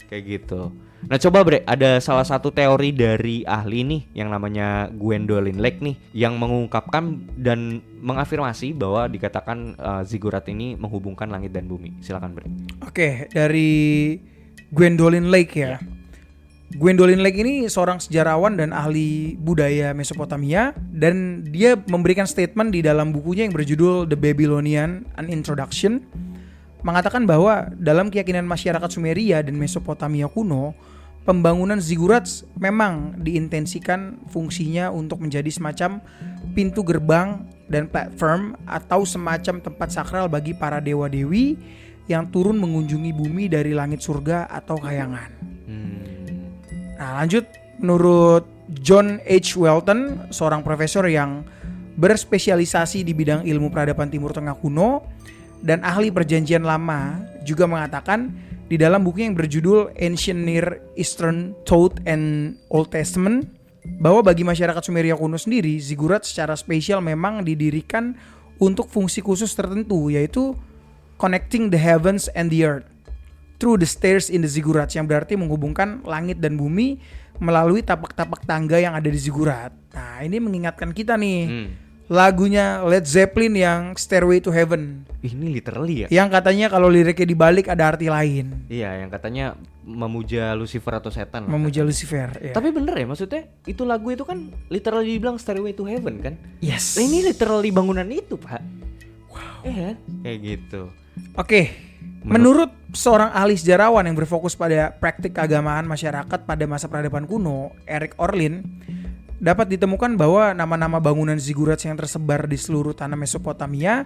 Kayak gitu. Nah, coba bre, ada salah satu teori dari ahli nih yang namanya Gwendolyn Lake nih yang mengungkapkan dan mengafirmasi bahwa dikatakan zigurat ini menghubungkan langit dan bumi. Silakan bre. Oke, dari Gwendolyn Lake ya. Gwendolyn Lake ini seorang sejarawan dan ahli budaya Mesopotamia, dan dia memberikan statement di dalam bukunya yang berjudul The Babylonian: An Introduction, mengatakan bahwa dalam keyakinan masyarakat Sumeria dan Mesopotamia kuno, pembangunan zigurats memang diintensikan fungsinya untuk menjadi semacam pintu gerbang dan platform atau semacam tempat sakral bagi para dewa-dewi yang turun mengunjungi bumi dari langit surga atau kayangan. Nah, lanjut, menurut John H. Welton, seorang profesor yang berspesialisasi di bidang ilmu peradaban Timur Tengah kuno dan ahli perjanjian lama, juga mengatakan di dalam buku yang berjudul Ancient Near Eastern Thought and Old Testament bahwa bagi masyarakat Sumeria kuno sendiri, zigurat secara spesial memang didirikan untuk fungsi khusus tertentu, yaitu connecting the heavens and the earth through the stairs in the ziggurats, yang berarti menghubungkan langit dan bumi melalui tapak-tapak tangga yang ada di zigurat. Nah, ini mengingatkan kita nih lagunya Led Zeppelin yang Stairway to Heaven. Ini literally ya. Yang katanya kalau liriknya dibalik ada arti lain. Iya, yang katanya memuja Lucifer atau setan. Memuja Lucifer. Ya. Tapi bener ya, maksudnya itu lagu itu kan literally dibilang Stairway to Heaven kan? Yes. Ini literally bangunan itu, Pak. Wow. Kayak gitu. Oke. Menurut seorang ahli sejarawan yang berfokus pada praktik keagamaan masyarakat pada masa peradaban kuno, Eric Orlin, dapat ditemukan bahwa nama-nama bangunan zigurats yang tersebar di seluruh tanah Mesopotamia,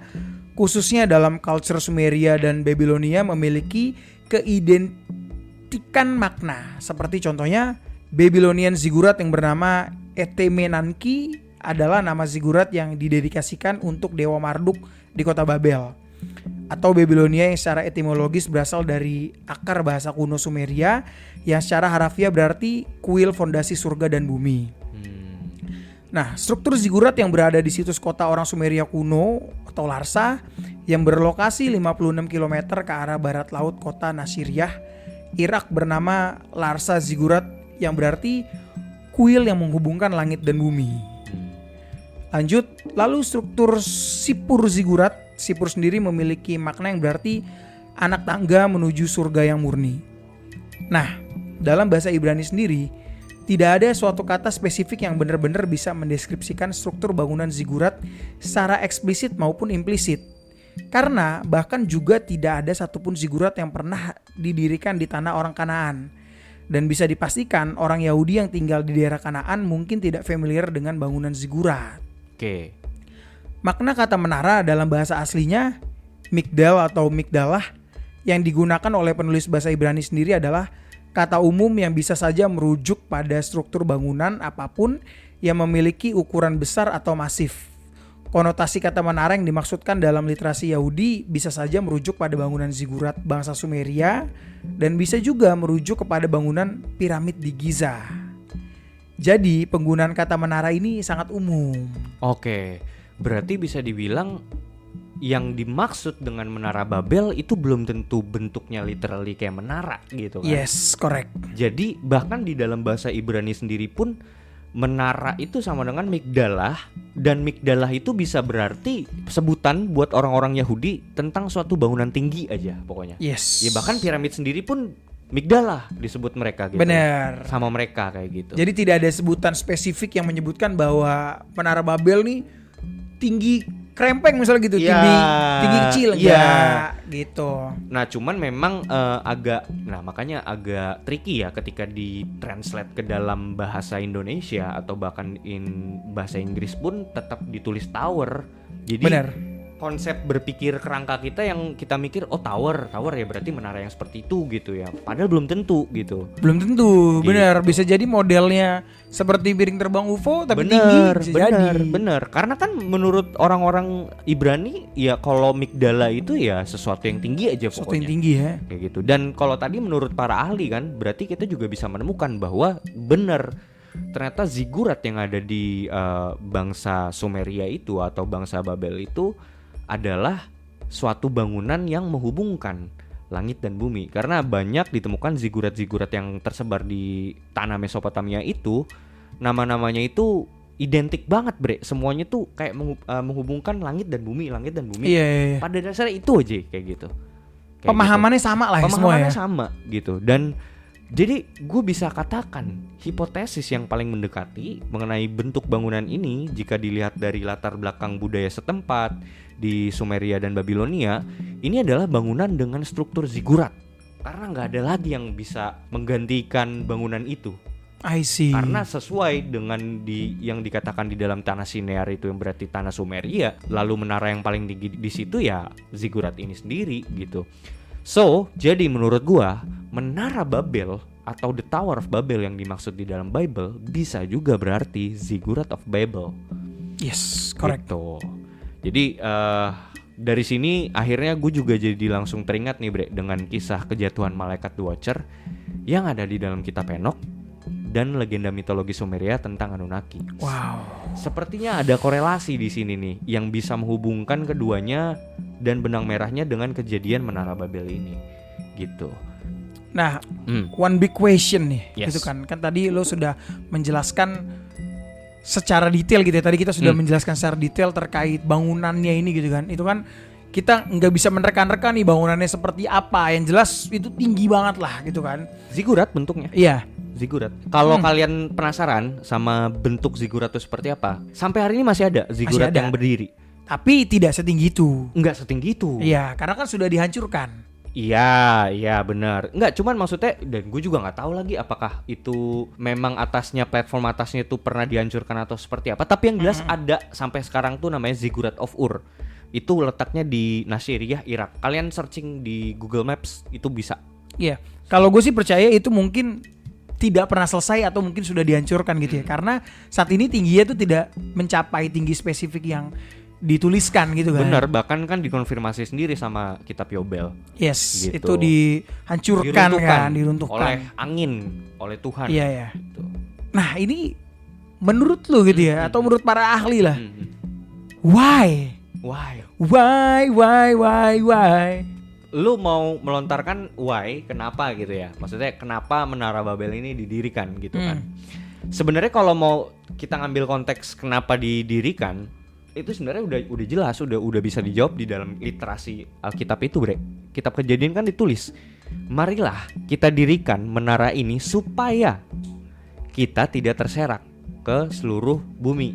khususnya dalam culture Sumeria dan Babilonia, memiliki keidentikan makna. Seperti contohnya Babylonian zigurat yang bernama Etemenanki adalah nama zigurat yang didedikasikan untuk Dewa Marduk di kota Babel atau Babilonia, yang secara etimologis berasal dari akar bahasa kuno Sumeria yang secara harafiah berarti kuil fondasi surga dan bumi. Nah, struktur zigurat yang berada di situs kota orang Sumeria kuno atau Larsa yang berlokasi 56 km ke arah barat laut kota Nasiriyah, Irak bernama Larsa Zigurat yang berarti kuil yang menghubungkan langit dan bumi. Lanjut, lalu struktur Sipur Zigurat. Sipur sendiri memiliki makna yang berarti anak tangga menuju surga yang murni. Nah, dalam bahasa Ibrani sendiri, tidak ada suatu kata spesifik yang benar-benar bisa mendeskripsikan struktur bangunan zigurat secara eksplisit maupun implisit. Karena bahkan juga tidak ada satupun zigurat yang pernah didirikan di tanah orang Kanaan. Dan bisa dipastikan orang Yahudi yang tinggal di daerah Kanaan mungkin tidak familiar dengan bangunan zigurat. Oke. Makna kata menara dalam bahasa aslinya migdal atau migdalah yang digunakan oleh penulis bahasa Ibrani sendiri adalah kata umum yang bisa saja merujuk pada struktur bangunan apapun yang memiliki ukuran besar atau masif. Konotasi kata menara yang dimaksudkan dalam literasi Yahudi bisa saja merujuk pada bangunan zigurat bangsa Sumeria dan bisa juga merujuk kepada bangunan piramid di Giza. Jadi penggunaan kata menara ini sangat umum. Oke, berarti bisa dibilang yang dimaksud dengan menara Babel itu belum tentu bentuknya literally kayak menara gitu kan. Yes, correct. Jadi bahkan di dalam bahasa Ibrani sendiri pun menara itu sama dengan migdalah, dan migdalah itu bisa berarti sebutan buat orang-orang Yahudi tentang suatu bangunan tinggi aja pokoknya. Yes. Ya bahkan piramid sendiri pun migdalah disebut mereka gitu. Bener. Sama mereka kayak gitu. Jadi tidak ada sebutan spesifik yang menyebutkan bahwa menara Babel nih tinggi krempeng misalnya gitu, Ya, tinggi kecil enggak gitu. Nah cuman memang makanya agak tricky ya ketika ditranslate ke dalam bahasa Indonesia atau bahkan bahasa Inggris pun tetap ditulis tower. Jadi Bener. konsep berpikir kerangka kita yang kita mikir tower ya berarti menara yang seperti itu gitu ya. Padahal belum tentu gitu. Belum tentu, Gitu. benar. Bisa jadi modelnya seperti piring terbang UFO tapi tinggi, bisa jadi. Bener. Karena kan menurut orang-orang Ibrani ya kalau migdala itu ya sesuatu yang tinggi aja Sesuatu pokoknya. yang tinggi ya. Kayak gitu. Dan kalau tadi menurut para ahli kan, berarti kita juga bisa menemukan bahwa benar ternyata zigurat yang ada di bangsa Sumeria itu atau bangsa Babel itu adalah suatu bangunan yang menghubungkan langit dan bumi. Karena banyak ditemukan zigurat-zigurat yang tersebar di tanah Mesopotamia itu, nama-namanya itu identik banget bre. Semuanya tuh kayak menghubungkan langit dan bumi. Iya. Pada dasarnya itu aja kayak gitu. Kayak Pemahamannya sama lah ya semua ya. Pemahamannya sama gitu. Dan jadi gue bisa katakan hipotesis yang paling mendekati mengenai bentuk bangunan ini jika dilihat dari latar belakang budaya setempat di Sumeria dan Babilonia, ini adalah bangunan dengan struktur zigurat. Karena nggak ada lagi yang bisa menggantikan bangunan itu. I see. Karena sesuai dengan yang dikatakan di dalam tanah Sinear itu yang berarti tanah Sumeria, lalu menara yang paling tinggi di situ ya zigurat ini sendiri gitu. So, jadi menurut gua menara Babel atau the Tower of Babel yang dimaksud di dalam Bible bisa juga berarti Ziggurat of Babel. Yes, correct. Gitu. Jadi dari sini akhirnya gue juga jadi langsung teringat nih bre dengan kisah kejatuhan malaikat The Watcher yang ada di dalam kitab Henokh dan legenda mitologi Sumeria tentang Anunnaki. Wow. Sepertinya ada korelasi di sini nih yang bisa menghubungkan keduanya dan benang merahnya dengan kejadian menara Babel ini. Gitu. Nah, one big question nih, Yes. gitu kan. Kan tadi lo sudah menjelaskan secara detail gitu ya. Tadi kita sudah menjelaskan secara detail terkait bangunannya ini gitu kan. Itu kan kita nggak bisa menerka-nerka nih bangunannya seperti apa. Yang jelas itu tinggi banget lah gitu kan. Ziggurat bentuknya. Iya. Ziggurat. Kalau kalian penasaran sama bentuk ziggurat itu seperti apa, sampai hari ini masih ada ziggurat Masih ada. yang berdiri. Tapi tidak setinggi itu. Enggak setinggi itu. Iya, karena kan sudah dihancurkan. Iya benar. Enggak, cuman maksudnya dan gue juga nggak tahu lagi apakah itu memang atasnya platform atasnya itu pernah dihancurkan atau seperti apa. Tapi yang jelas ada sampai sekarang tuh namanya Ziggurat of Ur. Itu letaknya di Nasiriyah, Irak. Kalian searching di Google Maps itu bisa. Iya. Kalau gue sih percaya itu mungkin tidak pernah selesai atau mungkin sudah dihancurkan gitu ya. Karena saat ini tingginya tuh tidak mencapai tinggi spesifik yang dituliskan gitu kan. Benar, bahkan kan dikonfirmasi sendiri sama kitab Yobel. Yes, Gitu. itu dihancurkan kan, diruntuhkan oleh angin, oleh Tuhan. Iya ya. Gitu. Nah ini menurut lu gitu ya, atau menurut para ahli lah, Mhm. why? Why? Why? Lu mau melontarkan why, kenapa gitu ya? Maksudnya kenapa Menara Babel ini didirikan gitu kan? Sebenarnya kalau mau kita ngambil konteks kenapa didirikan, itu sebenarnya udah jelas, udah bisa dijawab di dalam literasi Alkitab itu, Bre. Kitab Kejadian kan ditulis, marilah kita dirikan menara ini supaya kita tidak terserak ke seluruh bumi.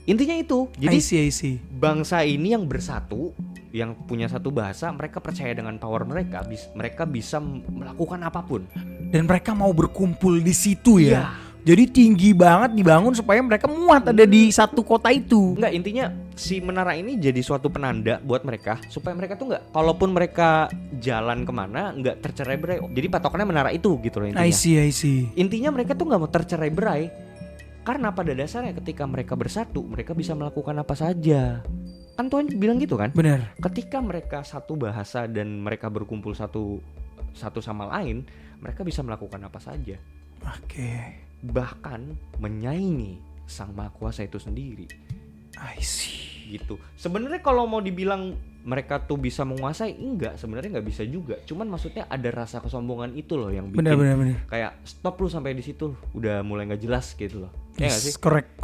Intinya itu. Jadi I see. bangsa ini yang bersatu, yang punya satu bahasa, mereka percaya dengan power mereka, mereka bisa melakukan apapun. Dan mereka mau berkumpul di situ ya. Iya. Jadi tinggi banget dibangun supaya mereka muat ada di satu kota itu. Enggak, intinya si menara ini jadi suatu penanda buat mereka supaya mereka tuh nggak, kalaupun mereka jalan kemana nggak tercerai-berai. Jadi patokannya menara itu gitu loh intinya. I see. Intinya mereka tuh nggak mau tercerai-berai karena pada dasarnya ketika mereka bersatu mereka bisa melakukan apa saja. Kan Tuhan bilang gitu kan? Benar. Ketika mereka satu bahasa dan mereka berkumpul satu sama lain, mereka bisa melakukan apa saja. Oke. Bahkan menyaingi Sang Maha Kuasa itu sendiri. I see. Gitu. Sebenarnya kalau mau dibilang mereka tuh bisa menguasai, enggak, sebenarnya nggak bisa juga. Cuman maksudnya ada rasa kesombongan itu loh yang bikin Benar. kayak stop lu sampai di situ, udah mulai nggak jelas gitu loh. Ya nggak sih? Correct.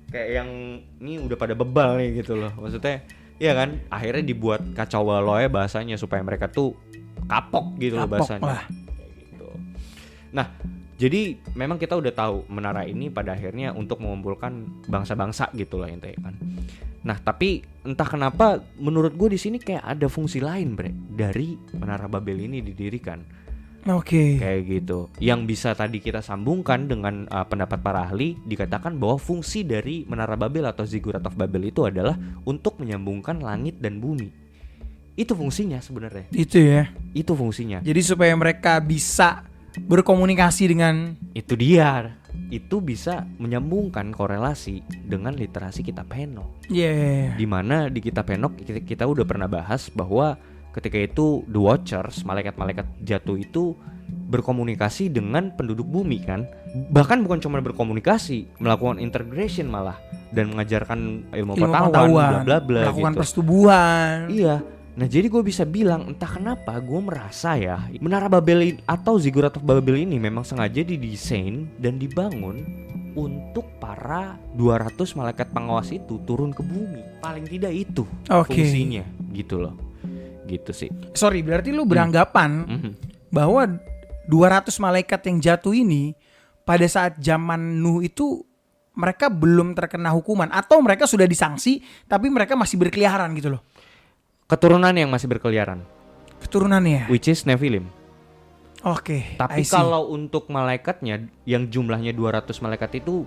Kayak yang ini udah pada bebal nih gitu loh. Maksudnya, ya kan? Akhirnya dibuat kacau balau ya bahasanya supaya mereka tuh kapok gitu loh Kapok bahasanya. lah. Kayak gitu. Nah, jadi memang kita udah tahu menara ini pada akhirnya untuk mengumpulkan bangsa-bangsa gitu lah intinya kan. Nah, tapi entah kenapa menurut gue di sini kayak ada fungsi lain, Bre, dari Menara Babel ini didirikan. Oke. Kayak gitu. Yang bisa tadi kita sambungkan dengan pendapat para ahli, dikatakan bahwa fungsi dari Menara Babel atau Ziggurat of Babel itu adalah untuk menyambungkan langit dan bumi. Itu fungsinya sebenarnya. Itu ya. Itu fungsinya. Jadi supaya mereka bisa berkomunikasi dengan Itu dia. Itu bisa menyambungkan korelasi dengan literasi kitab Henokh. yeah. Dimana di kitab Henokh kita udah pernah bahas bahwa ketika itu The Watchers, malaikat-malaikat jatuh itu berkomunikasi dengan penduduk bumi kan. Bahkan bukan cuma berkomunikasi, melakukan integration malah dan mengajarkan ilmu pengetahuan, bla bla bla melakukan gitu. persetubuhan. Iya. Nah jadi gue bisa bilang entah kenapa gue merasa ya Menara Babel atau Ziggurat of Babel ini memang sengaja didesain dan dibangun untuk para 200 malaikat pengawas itu turun ke bumi. Paling tidak itu Oke. fungsinya gitu loh. Gitu sih. Sorry, berarti lu beranggapan Mhm. bahwa 200 malaikat yang jatuh ini pada saat zaman Nuh itu mereka belum terkena hukuman atau mereka sudah disanksi tapi mereka masih berkeliaran gitu loh. Keturunan yang masih berkeliaran, Keturunannya. which is Nephilim. Oke. Tapi I see. kalau untuk malaikatnya yang jumlahnya 200 malaikat itu,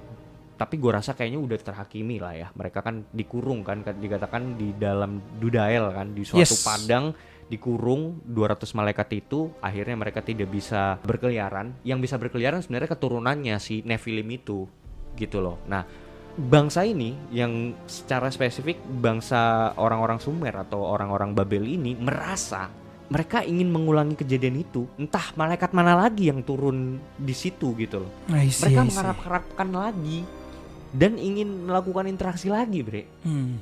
tapi gue rasa kayaknya udah terhakimi lah ya. Mereka kan dikurung kan, dikatakan di dalam Dudael kan, di suatu Yes. padang dikurung 200 malaikat itu, akhirnya mereka tidak bisa berkeliaran. Yang bisa berkeliaran sebenarnya keturunannya si Nephilim itu, gitu loh. Nah, bangsa ini yang secara spesifik bangsa orang-orang Sumer atau orang-orang Babel ini merasa mereka ingin mengulangi kejadian itu. Entah malaikat mana lagi yang turun di situ gitu loh. I see, Mereka I see. mengharap-harapkan lagi dan ingin melakukan interaksi lagi, Bre.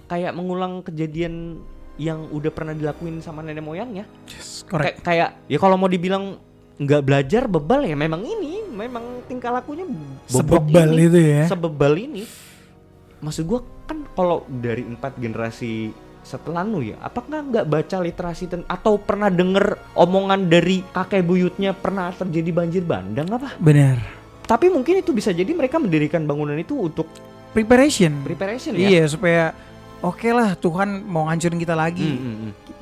Kayak mengulang kejadian yang udah pernah dilakuin sama nenek moyangnya. Yes, correct. Kayak ya kalau mau dibilang nggak belajar bebal ya memang tingkah lakunya bobrok Sebebal ini, itu ya. sebebal ini. Maksud gue kan kalau dari 4 generasi setelah Nuh ya, apakah nggak baca literasi atau pernah denger omongan dari kakek buyutnya pernah terjadi banjir bandang apa? Benar. Tapi mungkin itu bisa jadi mereka mendirikan bangunan itu untuk Preparation preparation ya. Iya, supaya oke lah Tuhan mau ngancurin kita lagi.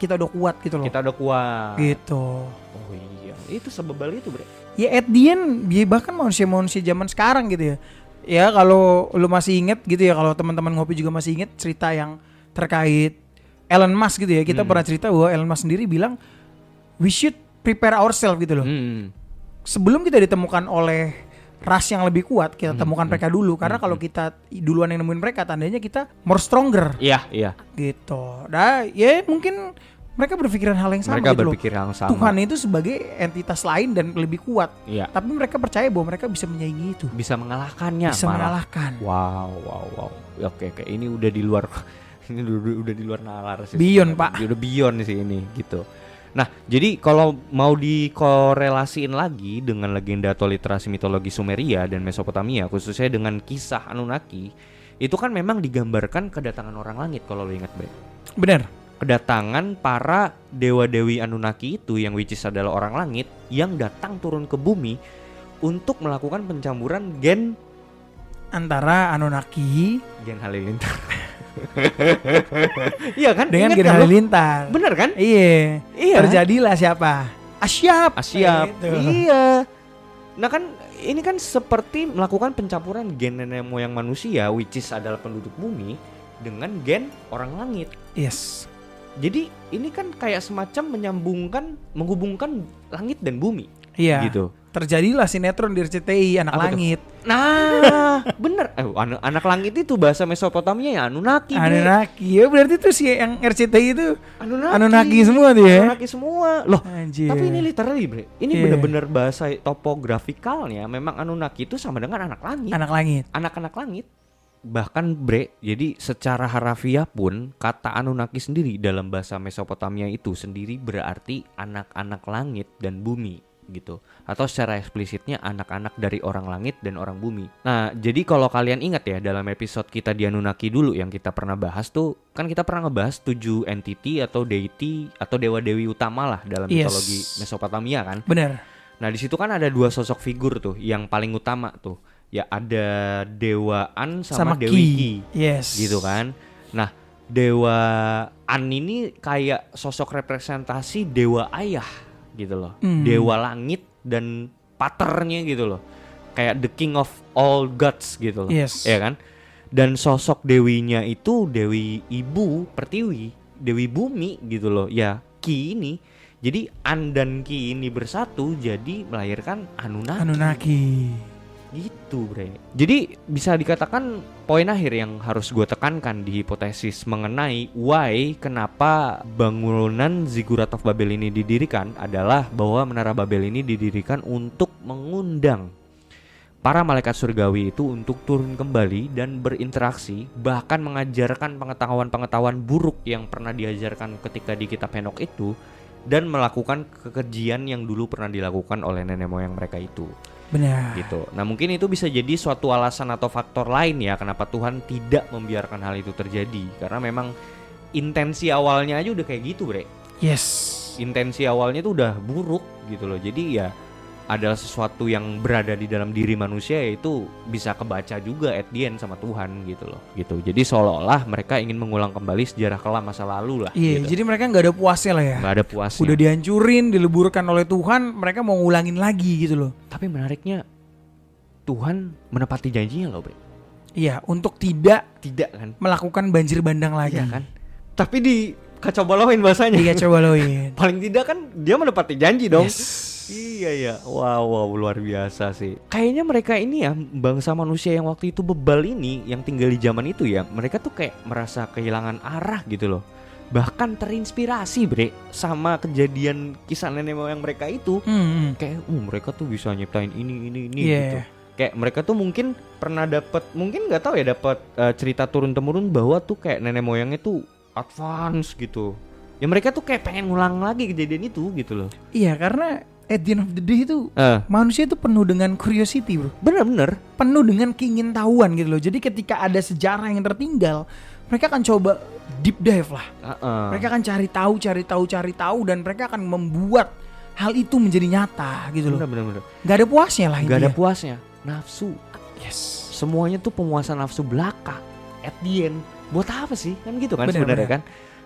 Kita udah kuat gitu loh. Kita udah kuat. Gitu. Oh iya, itu sebebal itu, Bre. Ya at the end, ya bahkan manusia-manusia zaman sekarang gitu ya. Ya kalau lu masih inget gitu ya, kalau teman-teman ngopi juga masih inget cerita yang terkait Elon Musk gitu ya. Kita pernah cerita bahwa Elon Musk sendiri bilang we should prepare ourselves gitu loh. Sebelum kita ditemukan oleh ras yang lebih kuat, kita temukan mereka dulu. Karena kalau kita duluan yang nemuin mereka, tandanya kita more stronger. Iya, iya. Gitu. Nah, ya mungkin mereka berpikiran hal yang sama Mereka gitu loh. berpikir yang sama. Tuhan itu sebagai entitas lain dan lebih kuat. Iya. Tapi mereka percaya bahwa mereka bisa menyaingi itu. Bisa mengalahkannya. Bisa malah. mengalahkan. Wow. Oke. Ini udah di luar ini udah di luar nalar sih. Beyond, Pak. Udah beyond sih ini gitu. Nah, jadi kalau mau dikorelasiin lagi dengan legenda atau literasi mitologi Sumeria dan Mesopotamia, khususnya dengan kisah Anunnaki, itu kan memang digambarkan kedatangan orang langit kalau lo ingat, Bre. Bener. Kedatangan para dewa-dewi Anunnaki itu yang which is adalah orang langit yang datang turun ke bumi untuk melakukan pencampuran gen Antara Anunnaki Halilintar. Iya kan? dengan Ingat Gen kan lo? Halilintar. Bener kan? Iya. Iya. Terjadilah siapa? Asyap. Asyap. Gitu. Iya. Nah kan ini kan seperti melakukan pencampuran gen nenek moyang manusia which is adalah penduduk bumi dengan gen orang langit. Yes. Jadi ini kan kayak semacam menghubungkan langit dan bumi. Iya. Gitu. Terjadilah sinetron di RCTI Anak Apa tuh? Langit. Nah, bener. Anak langit itu bahasa Mesopotamia ya Anunnaki. Bre. Anunnaki. Ya berarti tuh si yang RCTI itu Anunnaki. Anunnaki semua tuh ya. Anunnaki semua. Loh, Anjir. tapi ini literally, Bre. Ini Iya. bener-bener bahasa topografikalnya memang Anunnaki itu sama dengan anak langit. Anak Langit. Anak-anak langit. Bahkan, Bre, jadi secara harafiah pun kata Anunnaki sendiri dalam bahasa Mesopotamia itu sendiri berarti anak-anak langit dan bumi gitu. Atau secara eksplisitnya anak-anak dari orang langit dan orang bumi. Nah, jadi kalau kalian ingat ya dalam episode kita di Anunnaki dulu yang kita pernah bahas tuh, kan kita pernah ngebahas 7 entity atau deity atau dewa-dewi utama lah dalam Yes. mitologi Mesopotamia kan. Bener. Nah, di situ kan ada 2 sosok figur tuh yang paling utama tuh. Ya ada Dewa An sama Dewi Ki. Yes. Gitu kan. Nah, Dewa An ini kayak sosok representasi dewa ayah gitu loh. Dewa langit dan paternya gitu loh. Kayak the king of all gods gitu loh. Yes. Ya kan? Dan sosok dewinya itu Dewi Ibu Pertiwi, Dewi Bumi gitu loh. Ya, Ki ini. Jadi An dan Ki ini bersatu jadi melahirkan Anunnaki. Gitu, Bre. Jadi bisa dikatakan poin akhir yang harus gue tekankan di hipotesis mengenai why kenapa bangunan Ziggurat of Babel ini didirikan adalah bahwa Menara Babel ini didirikan untuk mengundang para malaikat surgawi itu untuk turun kembali dan berinteraksi, bahkan mengajarkan pengetahuan-pengetahuan buruk yang pernah diajarkan ketika di kitab Henokh itu, dan melakukan kekejian yang dulu pernah dilakukan oleh nenek moyang mereka itu. Benar. Gitu. Nah, mungkin itu bisa jadi suatu alasan atau faktor lain ya kenapa Tuhan tidak membiarkan hal itu terjadi, karena memang intensi awalnya aja udah kayak gitu, Bre. Yes. Intensi awalnya tuh udah buruk gitu loh. Jadi ya adalah sesuatu yang berada di dalam diri manusia, yaitu bisa kebaca juga at the end sama Tuhan gitu loh. Gitu. Jadi seolah-olah mereka ingin mengulang kembali sejarah kelam masa lalu lah. Iya, gitu. jadi mereka nggak ada puasnya lah ya. Nggak ada puasnya. Udah dihancurin, dileburkan oleh Tuhan, mereka mau ngulangin lagi gitu loh. Tapi menariknya Tuhan menepati janjinya loh, Bre. Iya, untuk tidak kan? melakukan banjir bandang lagi. Iya kan? Tapi di kacau balauin bahasanya. Iya, coba loin. Paling tidak kan dia menepati janji dong. Yes. Iya ya, wow luar biasa sih. Kayaknya mereka ini ya bangsa manusia yang waktu itu bebal ini, yang tinggal di zaman itu ya, mereka tuh kayak merasa kehilangan arah gitu loh. Bahkan terinspirasi, Bre, sama kejadian kisah nenek moyang mereka itu. Kayak mereka tuh bisa nyiptain ini Yeah. gitu. Kayak mereka tuh mungkin pernah dapat, mungkin nggak tahu ya, dapat cerita turun temurun bahwa tuh kayak nenek moyangnya tuh advance gitu. Ya mereka tuh kayak pengen ngulang lagi kejadian itu gitu loh. Iya, karena at the end of the day itu manusia itu penuh dengan curiosity, bro. Bener-bener Penuh dengan keingintahuan gitu loh. Jadi ketika ada sejarah yang tertinggal, mereka akan coba deep dive lah. Mereka akan cari tahu dan mereka akan membuat hal itu menjadi nyata gitu loh. Bener-bener Gak ada puasnya lah Gak ada intinya. puasnya. Nafsu. Yes. Semuanya tuh pemuasan nafsu belaka. At the end, buat apa sih? Kan gitu kan Bener, sebenarnya bener. kan.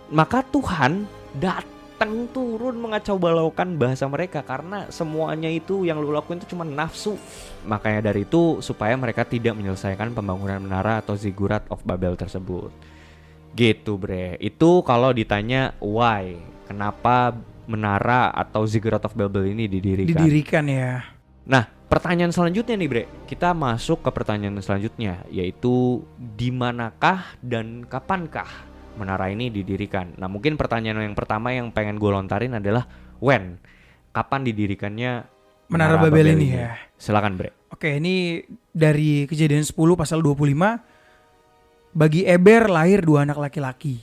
Maka Tuhan datang turun mengacau balaukan bahasa mereka, karena semuanya itu yang lu lakuin itu cuma nafsu. Makanya dari itu supaya mereka tidak menyelesaikan pembangunan menara atau Ziggurat of Babel tersebut. Gitu, Bre. Itu kalau ditanya why, kenapa menara atau Ziggurat of Babel ini didirikan. Didirikan ya. Nah, Pertanyaan selanjutnya nih Bre, kita masuk ke pertanyaan selanjutnya, yaitu di manakah dan kapankah menara ini didirikan? Nah mungkin pertanyaan yang pertama yang pengen gue lontarin adalah when? Kapan didirikannya Menara Babel ini ya. Silakan Bre. Oke, ini dari Kejadian 10 pasal 25. Bagi Eber lahir 2 anak laki-laki.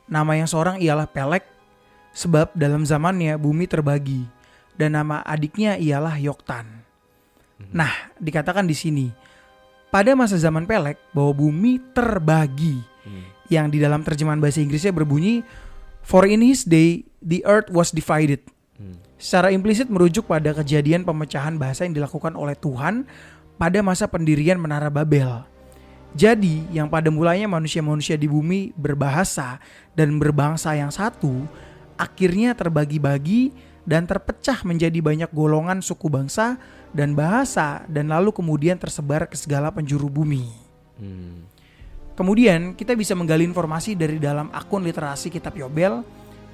Nama yang seorang ialah Pelek, sebab dalam zamannya bumi terbagi, dan nama adiknya ialah Yoktan. Nah, dikatakan di sini pada masa zaman Pelek bahwa bumi terbagi, yang di dalam terjemahan bahasa Inggrisnya berbunyi for in his day the earth was divided. Secara implisit merujuk pada kejadian pemecahan bahasa yang dilakukan oleh Tuhan pada masa pendirian Menara Babel. Jadi, yang pada mulanya manusia-manusia di bumi berbahasa dan berbangsa yang satu, akhirnya terbagi-bagi dan terpecah menjadi banyak golongan suku bangsa dan bahasa, dan lalu kemudian tersebar ke segala penjuru bumi. Kemudian kita bisa menggali informasi dari dalam akun literasi kitab Yobel.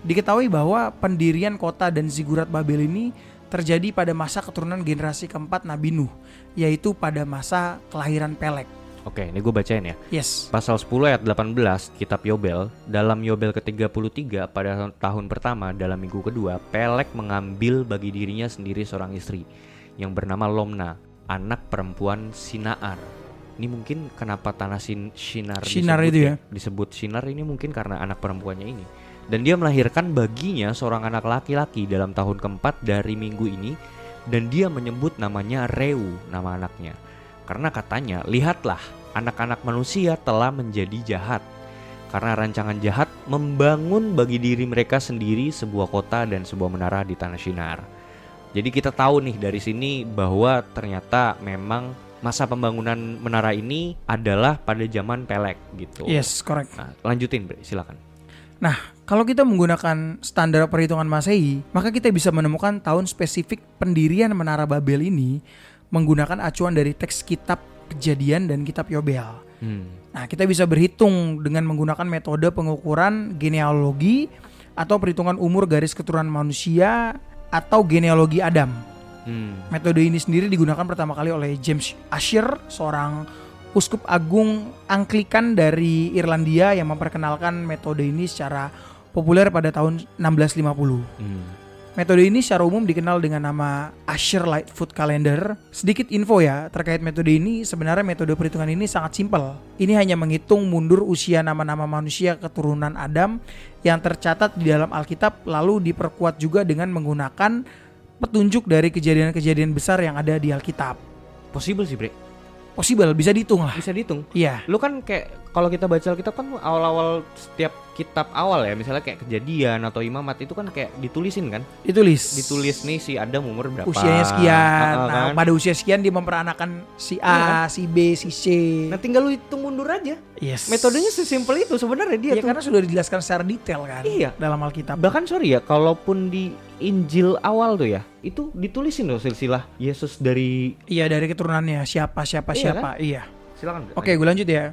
Diketahui bahwa pendirian kota dan zigurat Babel ini terjadi pada masa keturunan generasi keempat Nabi Nuh, yaitu pada masa kelahiran Pelek. Oke, ini gue bacain ya. Yes. Pasal 10 ayat 18 kitab Yobel, dalam Yobel ke-33 pada tahun pertama dalam minggu kedua, Pelek mengambil bagi dirinya sendiri seorang istri yang bernama Lomna, anak perempuan Sinaar. Ini mungkin kenapa tanah Shinar itu ya. Disebut Shinar ini mungkin karena anak perempuannya ini. Dan dia melahirkan baginya seorang anak laki-laki dalam tahun keempat dari minggu ini, dan dia menyebut namanya Reu, nama anaknya. Karena katanya, lihatlah, anak-anak manusia telah menjadi jahat. Karena rancangan jahat membangun bagi diri mereka sendiri sebuah kota dan sebuah menara di tanah Shinar. Jadi kita tahu nih dari sini bahwa ternyata memang masa pembangunan menara ini adalah pada zaman Pelek gitu. Yes, correct. Nah, lanjutin Bre, silakan. Nah, kalau kita menggunakan standar perhitungan Masehi, maka kita bisa menemukan tahun spesifik pendirian Menara Babel ini menggunakan acuan dari teks kitab Kejadian dan kitab Yobel. Nah, kita bisa berhitung dengan menggunakan metode pengukuran genealogi atau perhitungan umur garis keturunan manusia atau genealogi Adam. Metode ini sendiri digunakan pertama kali oleh James Ussher, seorang uskup agung Anglikan dari Irlandia yang memperkenalkan metode ini secara populer pada tahun 1650. Metode ini secara umum dikenal dengan nama Ussher Lightfoot Calendar. Sedikit info ya terkait metode ini, sebenarnya metode perhitungan ini sangat simpel. Ini hanya menghitung mundur usia nama-nama manusia keturunan Adam yang tercatat di dalam Alkitab, lalu diperkuat juga dengan menggunakan petunjuk dari kejadian-kejadian besar yang ada di Alkitab. Possible sih Bre. Possible, bisa dihitung lah. Bisa dihitung. Iya. Lu kan kayak kalau kita baca Alkitab kan awal-awal setiap kitab awal ya, misalnya kayak Kejadian atau Imamat itu kan kayak ditulisin kan? Ditulis nih si Adam umur berapa, usianya sekian. Nah, kan? pada usia sekian dia memperanakan si A, si B, si C. Nah, tinggal lu hitung mundur aja. Yes. Metodenya sesimpel itu sebenarnya dia tuh. Karena sudah dijelaskan secara detail kan dalam Alkitab. Bahkan sorry ya, kalaupun di Injil awal tuh ya, itu ditulisin loh silsilah Yesus dari dari keturunannya siapa. Kan? Iya. Silakan. Oke, gue lanjut ya.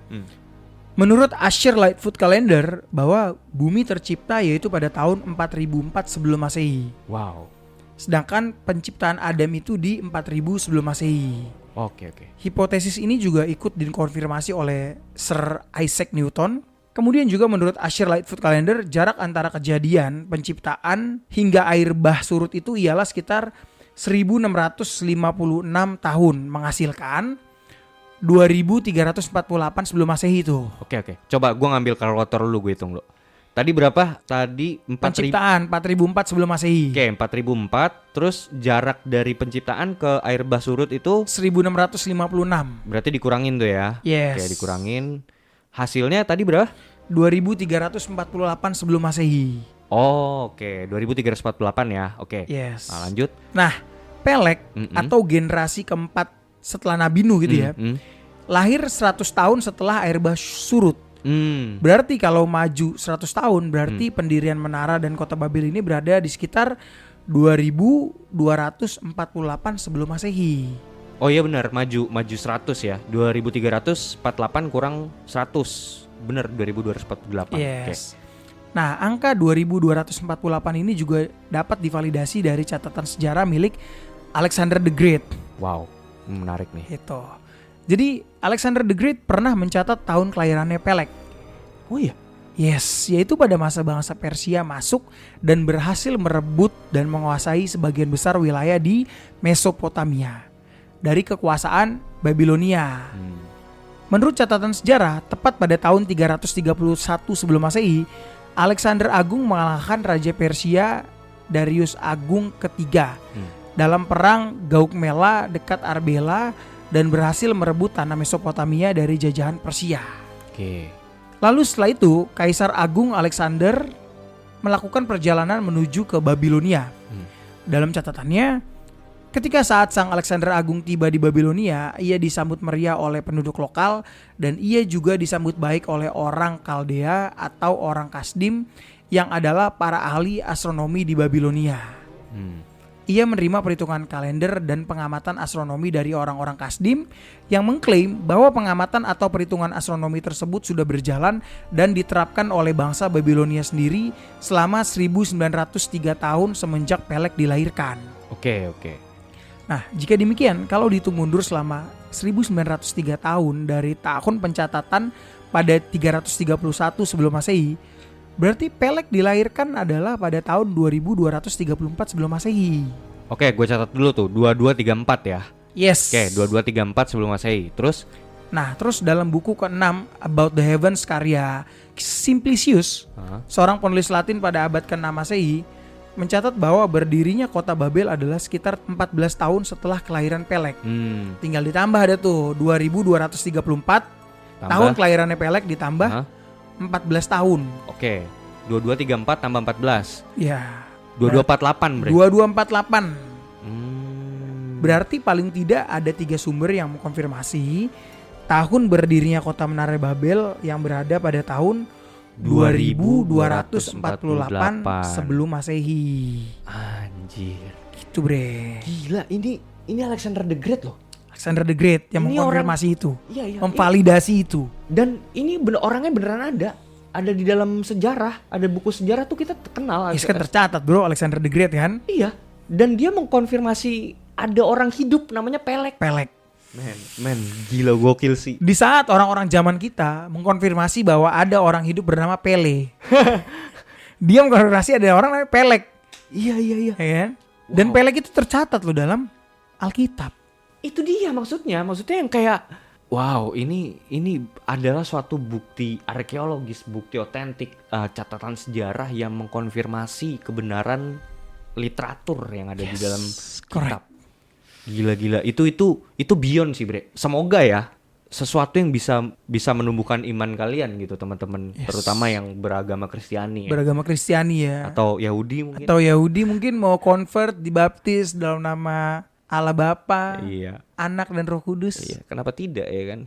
Menurut Ussher Lightfoot Calendar bahwa bumi tercipta yaitu pada tahun 4004 sebelum Masehi. Wow. Sedangkan penciptaan Adam itu di 4000 sebelum Masehi. Oke. Hipotesis ini juga ikut dikonfirmasi oleh Sir Isaac Newton. Kemudian juga menurut Ussher Lightfoot Calendar, jarak antara kejadian penciptaan hingga air bah surut itu ialah sekitar 1656 tahun, menghasilkan 2348 sebelum Masehi itu. Oke. Coba gue ngambil kalkulator dulu, gue hitung dulu. Tadi berapa? Tadi 4.000. Penciptaan 4004 sebelum Masehi. Oke, 4004. Terus jarak dari penciptaan ke air bah surut itu 1656. Berarti dikurangin tuh ya. Yes. Oke, dikurangin. Hasilnya tadi berapa? 2348 sebelum Masehi. Oh, oke. 2348 ya. Oke. Yes. Nah, lanjut. Nah, Pelek atau generasi keempat setelah Nabi Nuh gitu ya, lahir 100 tahun setelah air bah surut. Berarti kalau maju 100 tahun berarti pendirian menara dan kota Babel ini berada di sekitar 2248 sebelum Masehi. Oh iya benar, maju 100 ya. 2348 kurang 100. Benar, 2248. Yes. Okay. Nah, angka 2248 ini juga dapat divalidasi dari catatan sejarah milik Alexander the Great. Wow, menarik nih. Itu. Jadi Alexander the Great pernah mencatat tahun kelahirannya Peleg. Oh iya. Yes, yaitu pada masa bangsa Persia masuk dan berhasil merebut dan menguasai sebagian besar wilayah di Mesopotamia dari kekuasaan Babilonia. Menurut catatan sejarah, tepat pada tahun 331 sebelum Masehi, Alexander Agung mengalahkan Raja Persia Darius Agung ketiga dalam perang Gaukmela dekat Arbela dan berhasil merebut tanah Mesopotamia dari jajahan Persia. Oke. Lalu setelah itu, Kaisar Agung Alexander melakukan perjalanan menuju ke Babilonia. Dalam catatannya, ketika saat Sang Alexander Agung tiba di Babilonia, ia disambut meriah oleh penduduk lokal dan ia juga disambut baik oleh orang Kaldea atau orang Kasdim yang adalah para ahli astronomi di Babilonia. Ia menerima perhitungan kalender dan pengamatan astronomi dari orang-orang Kasdim yang mengklaim bahwa pengamatan atau perhitungan astronomi tersebut sudah berjalan dan diterapkan oleh bangsa Babilonia sendiri selama 1903 tahun semenjak Peleg dilahirkan. Oke. Nah, jika demikian, kalau dihitung mundur selama 1903 tahun dari tahun pencatatan pada 331 sebelum Masehi, berarti Peleg dilahirkan adalah pada tahun 2234 sebelum Masehi. Oke, gue catat dulu tuh 2234 ya. Yes. Oke, 2234 sebelum Masehi. Terus Terus dalam buku ke-6 About the Heavens karya Simplicius, seorang penulis Latin pada abad ke-6 Masehi, mencatat bahwa berdirinya kota Babel adalah sekitar 14 tahun setelah kelahiran Peleg. Tinggal ditambah ada tuh 2234 tahun kelahirannya Peleg ditambah 14 tahun. Oke. 2234 tambah 14. Ya. 2248 berarti. 2248. Berarti paling tidak ada 3 sumber yang mengkonfirmasi tahun berdirinya kota Menara Babel yang berada pada tahun 2248 sebelum Masehi. Anjir. Gitu bre. Gila, ini Alexander the Great loh. Alexander the Great yang Ini mengkonfirmasi itu. Iya, memvalidasi itu. Dan ini orangnya beneran ada di dalam sejarah, ada buku sejarah tuh kita kenal. Kan tercatat bro, Alexander the Great kan. Iya. Dan dia mengkonfirmasi ada orang hidup namanya Peleg. Men, gila gokil sih. Di saat orang-orang zaman kita mengkonfirmasi bahwa ada orang hidup bernama Pele. Dia mengkonfirmasi ada orang namanya Peleg. Iya. Ya kan? Dan Peleg itu tercatat loh dalam Alkitab. Itu dia maksudnya yang kayak wow, ini adalah suatu bukti arkeologis, bukti otentik, catatan sejarah yang mengkonfirmasi kebenaran literatur yang ada di dalam kitab. Gila. Itu beyond sih, Bre. Semoga ya sesuatu yang bisa menumbuhkan iman kalian gitu, teman-teman, terutama yang beragama Kristiani ya. Beragama Kristiani ya. Atau Yahudi mungkin mau convert, dibaptis dalam nama Allah Bapa, Anak dan Roh Kudus. Iya, kenapa tidak ya kan?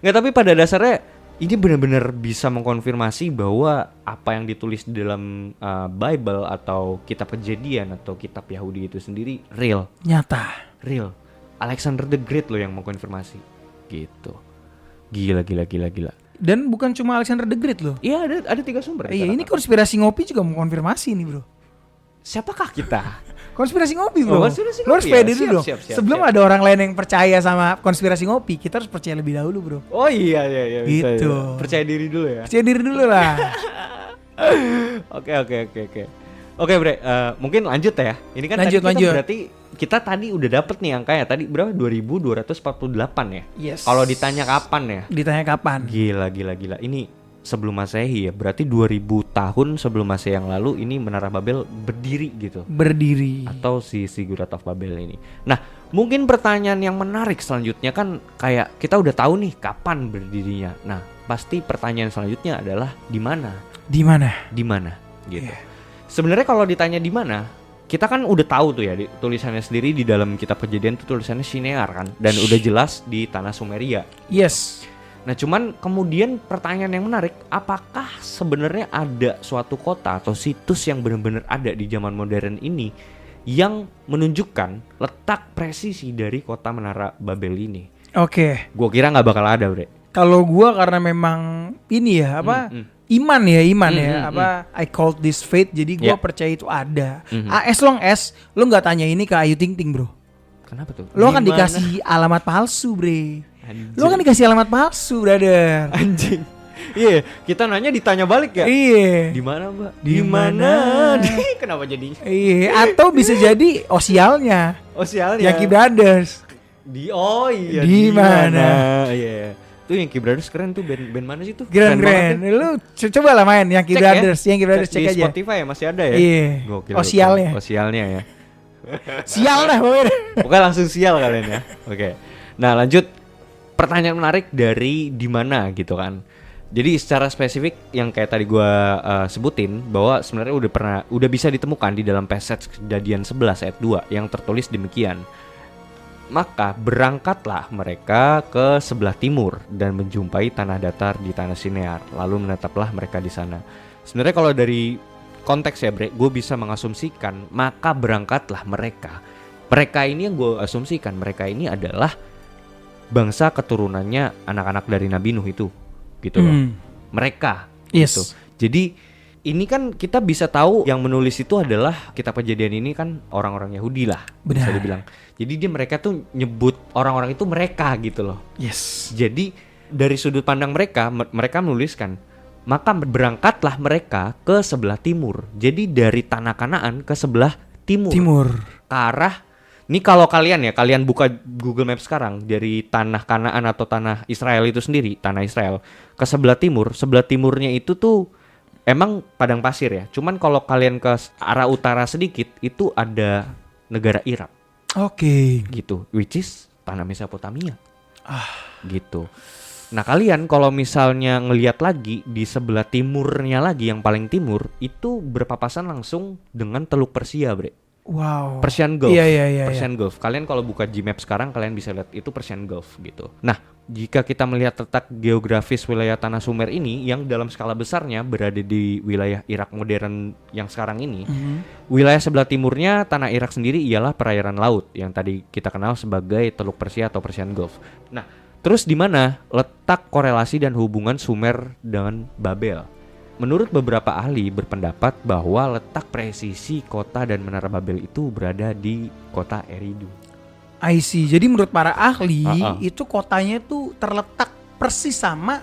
Nggak, tapi pada dasarnya ini benar-benar bisa mengkonfirmasi bahwa apa yang ditulis di dalam Bible atau kitab Kejadian atau kitab Yahudi itu sendiri real. Nyata. Real. Alexander the Great loh yang mengkonfirmasi. Gitu. Gila. Dan bukan cuma Alexander the Great loh. Iya, ada 3 sumber. Iya, ini konspirasi ngopi juga mengkonfirmasi nih bro. Siapakah kita? Konspirasi ngopi bro. Konspirasi Lo harus ngopi pede ya? dulu dong. Siap. Sebelum ada orang lain yang percaya sama konspirasi ngopi, kita harus percaya lebih dahulu bro. Oh iya. Gitu. Bisa. Percaya diri dulu ya. Percaya diri dulu lah. Oke, Bre. Mungkin lanjut ya. Ini kan lanjut. Berarti kita tadi udah dapet nih angkanya. Tadi berapa? 2248 ya? Yes. Kalau ditanya kapan ya? Ditanya kapan? Gila. Ini sebelum Masehi ya. Berarti 2000 tahun sebelum Masehi yang lalu ini Menara Babel berdiri gitu. Atau si Ziggurat of Babel ini. Nah, mungkin pertanyaan yang menarik selanjutnya kan kayak kita udah tahu nih kapan berdirinya. Nah, pasti pertanyaan selanjutnya adalah di mana? Gitu. Yeah. Sebenarnya kalau ditanya di mana, kita kan udah tahu tuh ya tulisannya sendiri di dalam kitab Kejadian itu tulisannya Shinear kan, dan udah jelas di tanah Sumeria. Yes. Nah, cuman kemudian pertanyaan yang menarik, apakah sebenarnya ada suatu kota atau situs yang benar-benar ada di zaman modern ini yang menunjukkan letak presisi dari kota Menara Babel ini? Oke. Gua kira nggak bakal ada, Bre. Kalau gua karena memang ini ya iman ya apa I called this faith, jadi gue percaya itu ada. As long as lo nggak tanya ini ke Ayu Ting Ting bro, Kenapa tuh? lo akan Gimana? dikasih alamat palsu bre. Anjing. Lo kan dikasih alamat palsu brother. Anjing. Iya, kita nanya ditanya balik ya. Iya. Di mana, Mbak? Di mana? Kenapa jadi Iya, atau bisa jadi osialnya osialnya? Yankee Brothers. Iya. Di mana? Iya. Tuh Yankee Brothers keren tuh, band mana sih tuh? Keren. banget ya. Lu coba lah main Yankee Cek Brothers, ya. Yankee Brothers cek di aja. Spotify ya masih ada ya? Iya. Gokil, Osialnya. gokil. Osialnya ya. Sial dah pokoknya. Pokoknya langsung sial kalian ya. Oke. Nah, lanjut pertanyaan menarik dari di mana gitu kan. Jadi secara spesifik yang kayak tadi gua sebutin bahwa sebenarnya udah bisa ditemukan di dalam passage Kejadian 11 ayat 2 yang tertulis demikian. Maka berangkatlah mereka ke sebelah timur dan menjumpai tanah datar di tanah Sinear, lalu menetaplah mereka di sana. Sebenarnya kalau dari konteks ya Bre, gue bisa mengasumsikan maka berangkatlah mereka. Mereka ini yang gue asumsikan, mereka ini adalah bangsa keturunannya anak-anak dari Nabi Nuh itu, gitu loh. Mereka, Yes. gitu. Jadi ini kan kita bisa tahu yang menulis itu adalah kitab Kejadian ini kan orang-orang Yahudi lah, bisa Benar. dibilang. Jadi mereka tuh nyebut orang-orang itu mereka gitu loh. Yes. Jadi dari sudut pandang mereka, mereka menuliskan maka berangkatlah mereka ke sebelah timur. Jadi dari tanah Kanaan ke sebelah timur. Ke arah, ini kalau kalian buka Google Maps sekarang dari tanah Kanaan atau tanah Israel itu sendiri, tanah Israel ke sebelah timurnya itu tuh emang padang pasir ya. Cuman kalau kalian ke arah utara sedikit itu ada negara Irak Oke. gitu, which is tanah Mesopotamia. Gitu. Nah, kalian kalau misalnya ngelihat lagi di sebelah timurnya lagi yang paling timur itu berpapasan langsung dengan Teluk Persia, Bre. Wow. Persian Gulf. Iya. Persian Gulf. Kalian kalau buka Gmap sekarang kalian bisa lihat itu Persian Gulf gitu. Nah, jika kita melihat letak geografis wilayah tanah Sumer ini yang dalam skala besarnya berada di wilayah Irak modern yang sekarang ini, wilayah sebelah timurnya tanah Irak sendiri ialah perairan laut yang tadi kita kenal sebagai Teluk Persia atau Persian Gulf. Nah, terus di mana letak korelasi dan hubungan Sumer dengan Babel? Menurut beberapa ahli berpendapat bahwa letak presisi kota dan menara Babel itu berada di kota Eridu. I see. Jadi menurut para ahli itu kotanya tuh terletak persis sama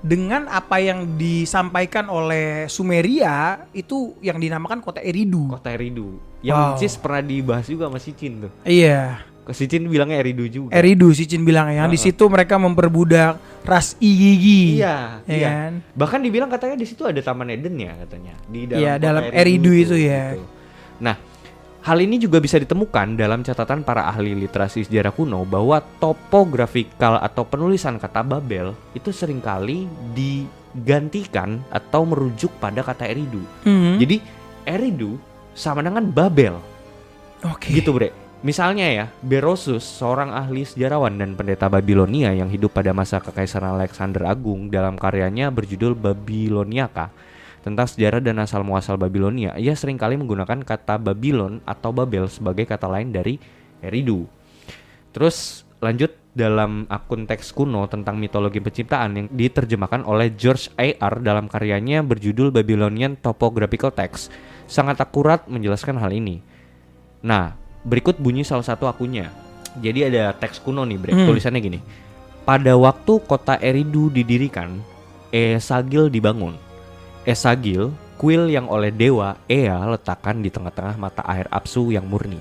dengan apa yang disampaikan oleh Sumeria itu yang dinamakan kota Eridu. Kota Eridu. Yang Wow. Cis pernah dibahas juga sama Sicin tuh. Iya. Sicin bilangnya Eridu juga. Eridu Sicin bilang ya. Di situ mereka memperbudak ras Igigi. Iya, Ya iya. kan? Bahkan dibilang katanya di situ ada Taman Eden ya katanya. Di dalam Iya, kota dalam Eridu itu ya. gitu. Nah, hal ini juga bisa ditemukan dalam catatan para ahli literasi sejarah kuno bahwa topografikal atau penulisan kata Babel itu seringkali digantikan atau merujuk pada kata Eridu. Jadi Eridu sama dengan Babel. Oke. Gitu, Bre. Misalnya ya, Berosus, seorang ahli sejarawan dan pendeta Babilonia yang hidup pada masa Kekaisaran Alexander Agung, dalam karyanya berjudul Babyloniaka tentang sejarah dan asal-muasal Babilonia, ia seringkali menggunakan kata Babylon atau Babel sebagai kata lain dari Eridu. Terus lanjut dalam akun teks kuno tentang mitologi penciptaan yang diterjemahkan oleh George A.R. dalam karyanya berjudul Babylonian Topographical Text, sangat akurat menjelaskan hal ini. Nah, berikut bunyi salah satu akunnya. Jadi ada teks kuno nih, Bre. Tulisannya gini. Pada waktu kota Eridu didirikan, Esagil dibangun. Esagil, kuil yang oleh dewa Ea letakkan di tengah-tengah mata air Apsu yang murni.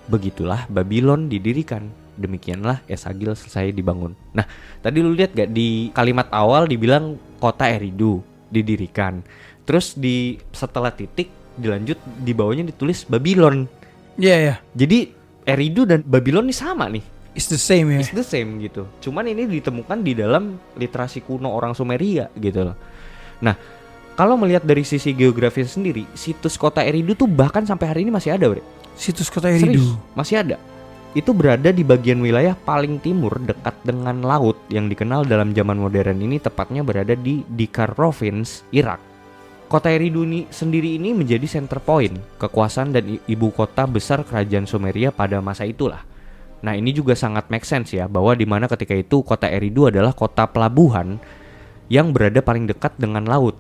Begitulah Babylon didirikan. Demikianlah Esagil selesai dibangun. Nah, tadi lu lihat gak di kalimat awal dibilang kota Eridu didirikan. Terus setelah titik dilanjut di bawahnya ditulis Babylon. Iya. Jadi Eridu dan Babylon ini sama nih. It's the same ya. It's the same gitu. Cuman ini ditemukan di dalam literasi kuno orang Sumeria gitu loh. Nah, kalau melihat dari sisi geografis sendiri, situs kota Eridu tuh bahkan sampai hari ini masih ada, Bre. Situs kota Serius, Eridu. masih ada. Itu berada di bagian wilayah paling timur dekat dengan laut yang dikenal dalam zaman modern ini, tepatnya berada di Dikar Province, Irak. Kota Eridu sendiri ini menjadi center point kekuasaan dan ibu kota besar kerajaan Sumeria pada masa itulah. Nah, ini juga sangat make sense ya, bahwa di mana ketika itu kota Eridu adalah kota pelabuhan yang berada paling dekat dengan laut.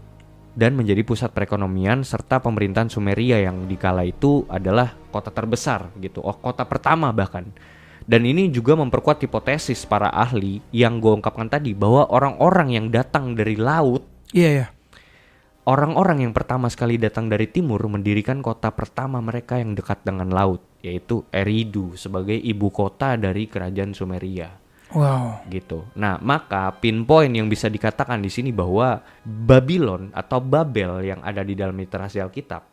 dan menjadi pusat perekonomian serta pemerintahan Sumeria yang dikala itu adalah kota terbesar gitu, kota pertama bahkan. Dan ini juga memperkuat hipotesis para ahli yang gue ungkapkan tadi bahwa orang-orang yang datang dari laut, orang-orang yang pertama sekali datang dari timur mendirikan kota pertama mereka yang dekat dengan laut, yaitu Eridu sebagai ibu kota dari kerajaan Sumeria. Wow. Gitu. Nah, maka pinpoint yang bisa dikatakan di sini bahwa Babylon atau Babel yang ada di dalam literasi Alkitab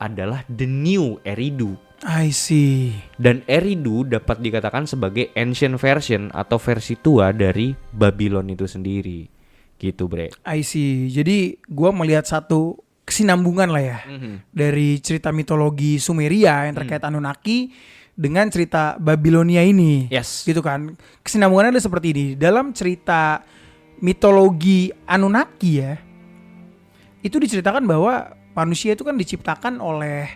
adalah the new Eridu. I see. Dan Eridu dapat dikatakan sebagai ancient version atau versi tua dari Babylon itu sendiri. Gitu, Bre. I see. Jadi gue melihat satu kesinambungan lah ya dari cerita mitologi Sumeria yang terkait Anunnaki dengan cerita Babilonia ini. Yes. Gitu kan. Kesinambungannya adalah seperti ini. Dalam cerita mitologi Anunnaki ya, itu diceritakan bahwa manusia itu kan diciptakan oleh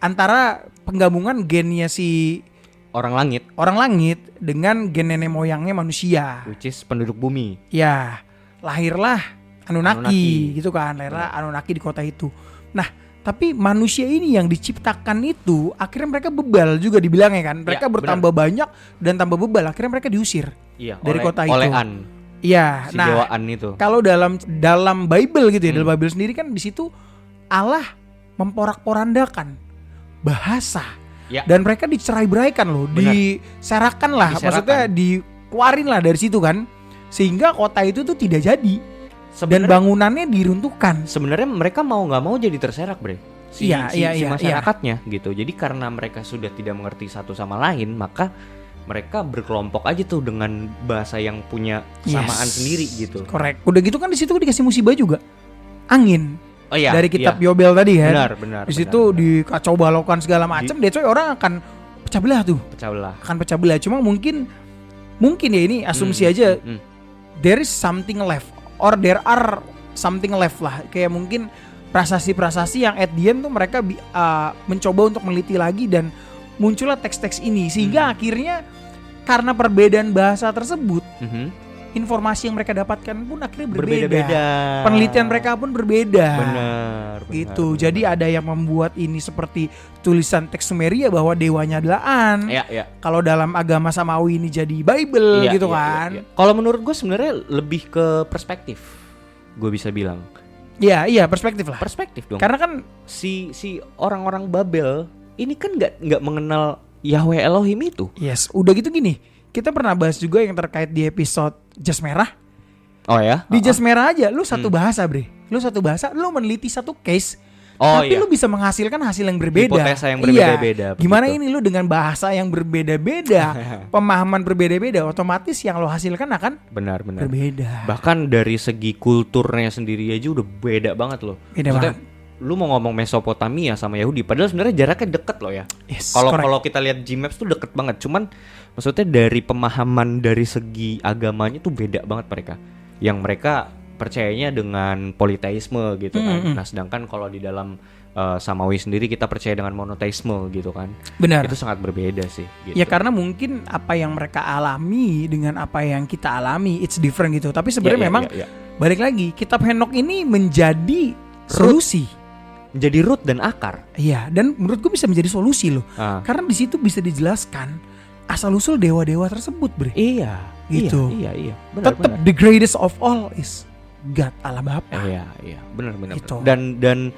antara penggabungan gennya si Orang langit dengan gen nenek moyangnya manusia. which is penduduk bumi. Ya, lahirlah Anunnaki Anunnaki. gitu kan. Lahirlah Anunnaki di kota itu. Nah, tapi manusia ini yang diciptakan itu akhirnya mereka bebal juga dibilangnya kan. Mereka Ya, bertambah banyak dan tambah bebal. Akhirnya mereka diusir Iya, dari kota itu. oleh An, Iya, si nah dewa An itu. kalau dalam Bible gitu ya, dalam Bible sendiri kan di situ Allah memporak-porandakan bahasa. Ya. Dan mereka dicerai-beraikan loh, Benar. diserakan lah, Diserakan. maksudnya dikeluarin lah dari situ kan. Sehingga kota itu tuh tidak jadi. Dan Sebenarnya- bangunannya diruntuhkan. Sebenarnya mereka mau nggak mau jadi terserak, Bre. Si Iya. masyarakatnya gitu. Jadi karena mereka sudah tidak mengerti satu sama lain, maka mereka berkelompok aja tuh dengan bahasa yang punya kesamaan Yes. sendiri gitu. Correct. Udah gitu kan di situ dikasih musibah juga. Angin. Oh iya. Dari kitab iya. Yobel tadi kan. Benar. Di situ dikacau balaukan segala macam, that's why orang akan pecah belah tuh. pecah belah. Akan pecah belah. Cuma mungkin ya ini asumsi aja. There is something left or there are something left lah. Kayak mungkin prasasti-prasasti yang at the end tuh mereka mencoba untuk meneliti lagi dan muncullah teks-teks ini sehingga akhirnya karena perbedaan bahasa tersebut informasi yang mereka dapatkan pun akhirnya berbeda. Berbeda-beda. Penelitian mereka pun berbeda. Benar. Gitu. Jadi ada yang membuat ini seperti tulisan teks Sumeria bahwa dewanya adalah An. Ya. Kalau dalam agama Samawi ini jadi Bible gitu kan. Kalau menurut gue sebenarnya lebih ke perspektif. Gue bisa bilang. Iya, perspektif lah. Perspektif dong. Karena kan si orang-orang Babel ini kan nggak mengenal Yahweh Elohim itu. yes, udah gitu gini. Kita pernah bahas juga yang terkait di episode Jas Merah. Oh ya? Di Jas Merah aja lu satu bahasa, Bre. Lu satu bahasa, lu meneliti satu case. Oh, tapi iya. lu bisa menghasilkan hasil yang berbeda. Hipotesa yang berbeda-beda, Iya. Gimana begitu. ini lu dengan bahasa yang berbeda-beda, pemahaman berbeda-beda, otomatis yang lo hasilkan akan Benar. berbeda. Bahkan dari segi kulturnya sendiri aja udah beda banget loh. Beda Maksudnya, banget. lu mau ngomong Mesopotamia sama Yahudi, padahal sebenarnya jaraknya deket loh ya. Yes, Kalau correct. kalau kita lihat Gmaps tuh deket banget. Cuman maksudnya dari pemahaman dari segi agamanya tuh beda banget mereka. Yang mereka percayanya dengan politeisme gitu kan. Nah sedangkan kalau di dalam Samawi sendiri kita percaya dengan monoteisme gitu kan. Benar. Itu sangat berbeda sih gitu. Ya karena mungkin apa yang mereka alami dengan apa yang kita alami it's different gitu. Tapi sebenarnya memang balik lagi kitab Henok ini menjadi solusi. Menjadi root dan akar. Iya, dan menurut gue bisa menjadi solusi loh. Ah. Karena di situ bisa dijelaskan asal usul dewa-dewa tersebut, Bre. Iya. Gitu. Iya. Benar. Tetap the greatest of all is God, Allah Bapa. Iya, benar. Gitu. Dan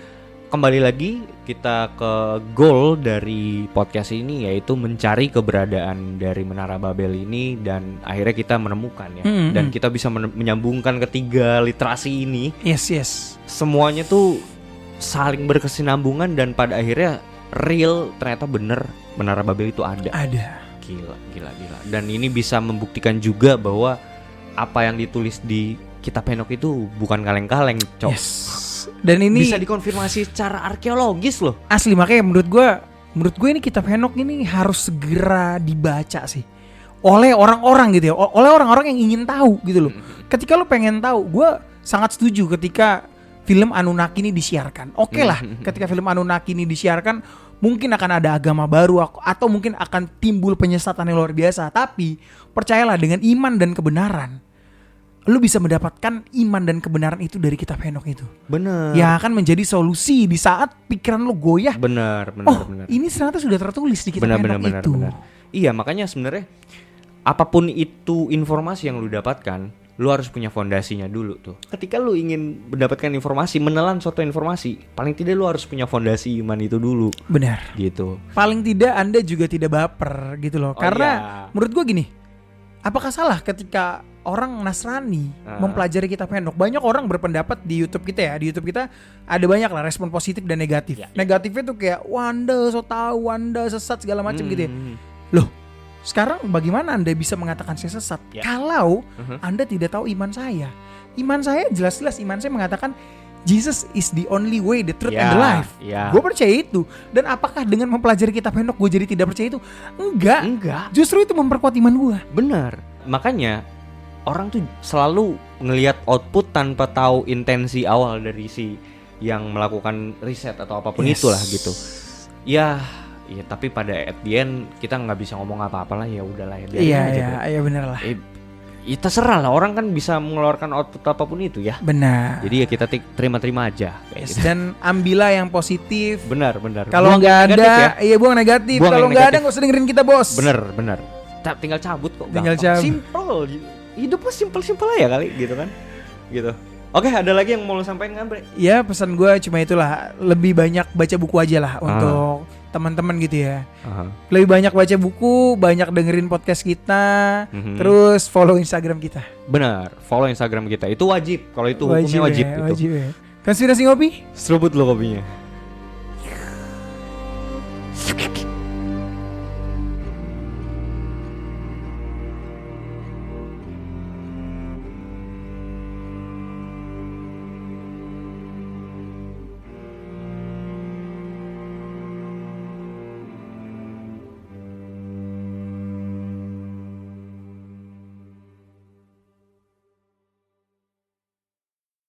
kembali lagi kita ke goal dari podcast ini yaitu mencari keberadaan dari Menara Babel ini dan akhirnya kita menemukan ya. Dan kita bisa menyambungkan ketiga literasi ini. Yes. Semuanya tuh saling berkesinambungan dan pada akhirnya real ternyata bener Menara Babel itu ada. Ada. Gila. Dan ini bisa membuktikan juga bahwa apa yang ditulis di kitab Henok itu bukan kaleng-kaleng, Cok. Yes. Dan ini Bisa dikonfirmasi secara arkeologis loh. asli, makanya menurut gue ini kitab Henok ini harus segera dibaca sih oleh orang-orang gitu ya, oleh orang-orang yang ingin tahu gitu loh. Ketika lo pengen tahu, gue sangat setuju ketika film Anunnaki ini disiarkan. Oke lah, ketika film Anunnaki ini disiarkan, mungkin akan ada agama baru atau mungkin akan timbul penyesatan yang luar biasa. Tapi percayalah dengan iman dan kebenaran, lu bisa mendapatkan iman dan kebenaran itu dari kitab Henokh itu. Bener. Yang akan menjadi solusi di saat pikiran lu goyah. Bener. Oh, ini ternyata sudah tertulis di kitab Henokh itu. Bener. Iya, makanya sebenarnya apapun itu informasi yang lu dapatkan, lu harus punya fondasinya dulu tuh. Ketika lu ingin mendapatkan informasi, menelan suatu informasi, paling tidak lu harus punya fondasi iman itu dulu. Benar. Gitu. Paling tidak Anda juga tidak baper gitu loh. Oh, Karena iya. menurut gua gini, apakah salah ketika orang Nasrani mempelajari kitab Henokh? Banyak orang berpendapat di YouTube kita ya. Di YouTube kita ada banyak lah respon positif dan negatif. Ya. Negatifnya tuh kayak wah Anda so tahu, Anda sesat segala macam gitu ya. Loh, sekarang bagaimana Anda bisa mengatakan saya sesat kalau Anda tidak tahu iman saya? Iman saya jelas-jelas iman saya mengatakan Jesus is the only way, the truth and the life. Gue percaya itu. Dan apakah dengan mempelajari kitab Henokh gue jadi tidak percaya itu? Enggak. Justru itu memperkuat iman gue. Benar. Makanya orang tuh selalu ngelihat output tanpa tahu intensi awal dari si yang melakukan riset atau apapun itulah gitu. Ya, tapi pada at the end kita nggak bisa ngomong apa-apa lah, ya udahlah ya. Iya benar lah. Ya terserah lah, orang kan bisa mengeluarkan output apapun itu ya. Benar. Jadi ya kita terima-terima aja kayak gitu. Dan ambillah yang positif. Benar. Kalau nggak ada, buang negatif. Kalau nggak ada nggak usah dengerin kita bos. Benar. Tinggal cabut kok. Tinggal cabut. Simple. Hidupnya simple aja kali gitu kan. Gitu. Oke, ada lagi yang mau lo sampaikan nggak, Bre? Ya pesan gue cuma itulah, lebih banyak baca buku aja lah untuk teman-teman gitu ya. Lebih banyak baca buku, banyak dengerin podcast kita, terus follow Instagram kita. Benar, follow Instagram kita itu wajib. Kalau itu hukumnya wajib. Wajib ya. Konspirasi ngopi? Seruput lo kopinya.